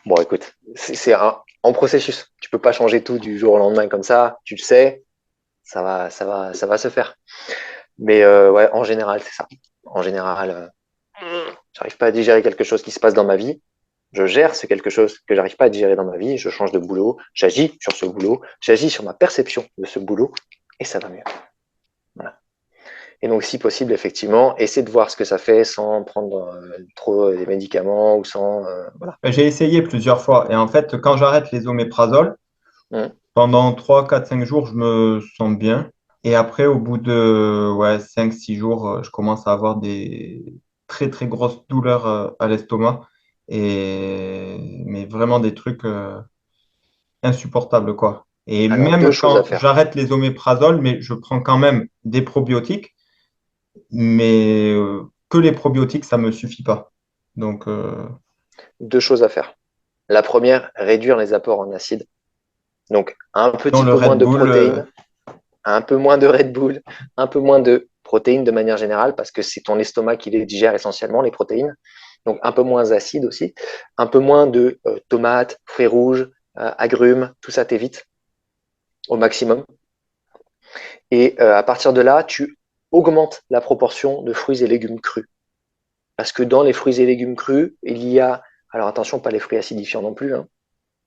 Bon, écoute, c'est en processus. Tu peux pas changer tout du jour au lendemain comme ça. Tu le sais, ça va se faire. Mais ouais, en général, c'est ça. En général, j'arrive pas à digérer quelque chose qui se passe dans ma vie. Je gère ce quelque chose que j'arrive pas à digérer dans ma vie. Je change de boulot. J'agis sur ce boulot. J'agis sur ma perception de ce boulot et ça va mieux. Voilà. Et donc, si possible, effectivement, essayer de voir ce que ça fait sans prendre trop des médicaments ou sans. Voilà. Ben, j'ai essayé plusieurs fois. Et en fait, quand j'arrête les oméprazole, Mm. pendant 3, 4, 5 jours, je me sens bien. Et après, au bout de ouais, 5, 6 jours, je commence à avoir des très, très grosses douleurs à l'estomac. Mais vraiment des trucs insupportables, quoi. Et Alors, deux même choses à quand faire. j'arrête les oméprazole, mais je prends quand même des probiotiques, mais que les probiotiques, ça me suffit pas. Donc, Deux choses à faire. La première, réduire les apports en acide. Donc, un dans petit le peu moins Red de Bull, protéines, un peu moins de Red Bull, un peu moins de protéines de manière générale, parce que c'est ton estomac qui les digère essentiellement, les protéines. Donc, un peu moins acide aussi. Un peu moins de tomates, fruits rouges, agrumes, tout ça t'évite au maximum. Et à partir de là, tu augmentes la proportion de fruits et légumes crus. Parce que dans les fruits et légumes crus, il y a, alors attention, pas les fruits acidifiants non plus, hein,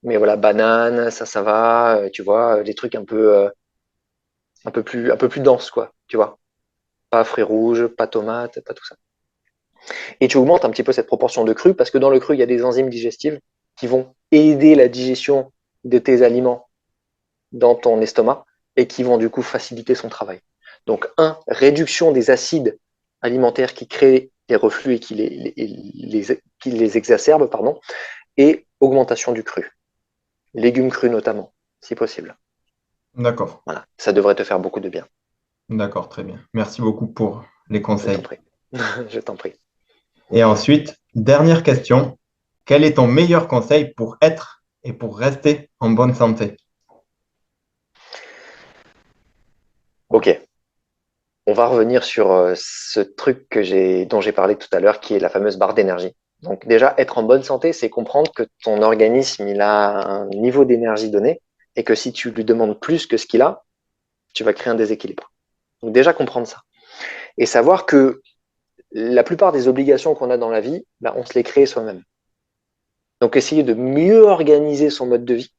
mais voilà, banane, ça va, tu vois, des trucs un peu plus denses, quoi, tu vois. Pas fruits rouges, pas tomates, pas tout ça. Et tu augmentes un petit peu cette proportion de cru parce que dans le cru, il y a des enzymes digestives qui vont aider la digestion de tes aliments dans ton estomac et qui vont du coup faciliter son travail. Donc, réduction des acides alimentaires qui créent les reflux et qui les exacerbent, pardon, et augmentation du cru. Légumes crus notamment, si possible. d'accord. Voilà, ça devrait te faire beaucoup de bien. D'accord, très bien. Merci beaucoup pour les Je t'en conseils. prie. Je t'en prie. Et ensuite, dernière question. quel est ton meilleur conseil pour être et pour rester en bonne santé? Ok, on va revenir sur ce truc dont j'ai parlé tout à l'heure, qui est la fameuse barre d'énergie. Donc déjà, être en bonne santé, c'est comprendre que ton organisme, il a un niveau d'énergie donné et que si tu lui demandes plus que ce qu'il a, tu vas créer un déséquilibre. Donc déjà, comprendre ça. Et savoir que la plupart des obligations qu'on a dans la vie, bah, on se les crée soi-même. Donc essayer de mieux organiser son mode de vie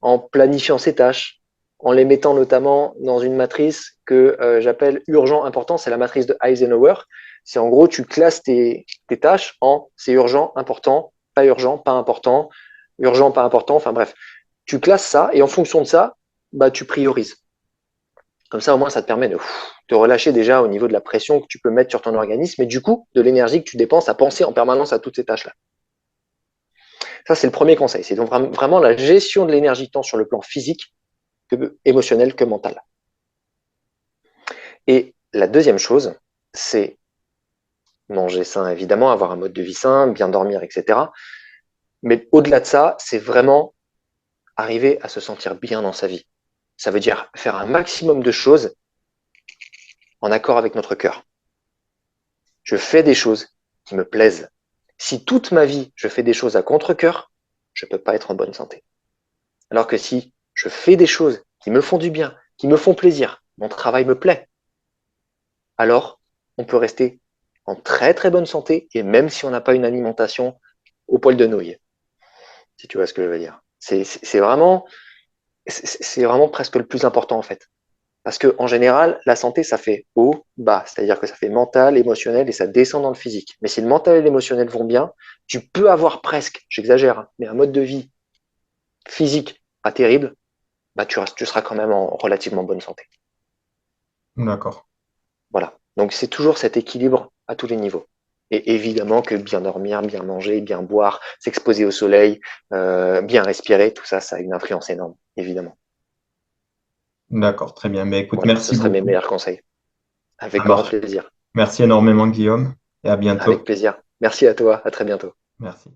en planifiant ses tâches, en les mettant notamment dans une matrice que j'appelle urgent important, c'est la matrice de Eisenhower. C'est en gros, tu classes tes tâches en c'est urgent, important, pas important, urgent, pas important, enfin bref. Tu classes ça et en fonction de ça, bah, tu priorises. Comme ça, au moins, ça te permet de te relâcher déjà au niveau de la pression que tu peux mettre sur ton organisme et du coup, de l'énergie que tu dépenses à penser en permanence à toutes ces tâches-là. Ça, c'est le premier conseil. C'est donc vraiment la gestion de l'énergie, tant sur le plan physique que émotionnel que mental. Et la deuxième chose, c'est manger sain, évidemment, avoir un mode de vie sain, bien dormir, etc. Mais au-delà de ça, c'est vraiment arriver à se sentir bien dans sa vie. Ça veut dire faire un maximum de choses en accord avec notre cœur. Je fais des choses qui me plaisent. Si toute ma vie, je fais des choses à contre-cœur, je ne peux pas être en bonne santé. Alors que si je fais des choses qui me font du bien, qui me font plaisir, mon travail me plaît, alors on peut rester en très très bonne santé et même si on n'a pas une alimentation au poil de nouilles, si tu vois ce que je veux dire. C'est vraiment presque le plus important en fait. Parce que en général, la santé, ça fait haut, bas, c'est-à-dire que ça fait mental, émotionnel et ça descend dans le physique. Mais si le mental et l'émotionnel vont bien, tu peux avoir presque, j'exagère, hein, mais un mode de vie physique pas terrible, bah tu seras quand même en relativement bonne santé. D'accord. Voilà. Donc c'est toujours cet équilibre à tous les niveaux. Et évidemment que bien dormir, bien manger, bien boire, s'exposer au soleil, bien respirer, tout ça, ça a une influence énorme, évidemment. D'accord, très bien. Mais écoute, Voilà, ce merci seraient mes beaucoup. meilleurs conseils. Ça Avec grand marche. plaisir. Merci énormément, Guillaume, et à Avec bientôt. plaisir. Merci à toi. À très bientôt. Merci.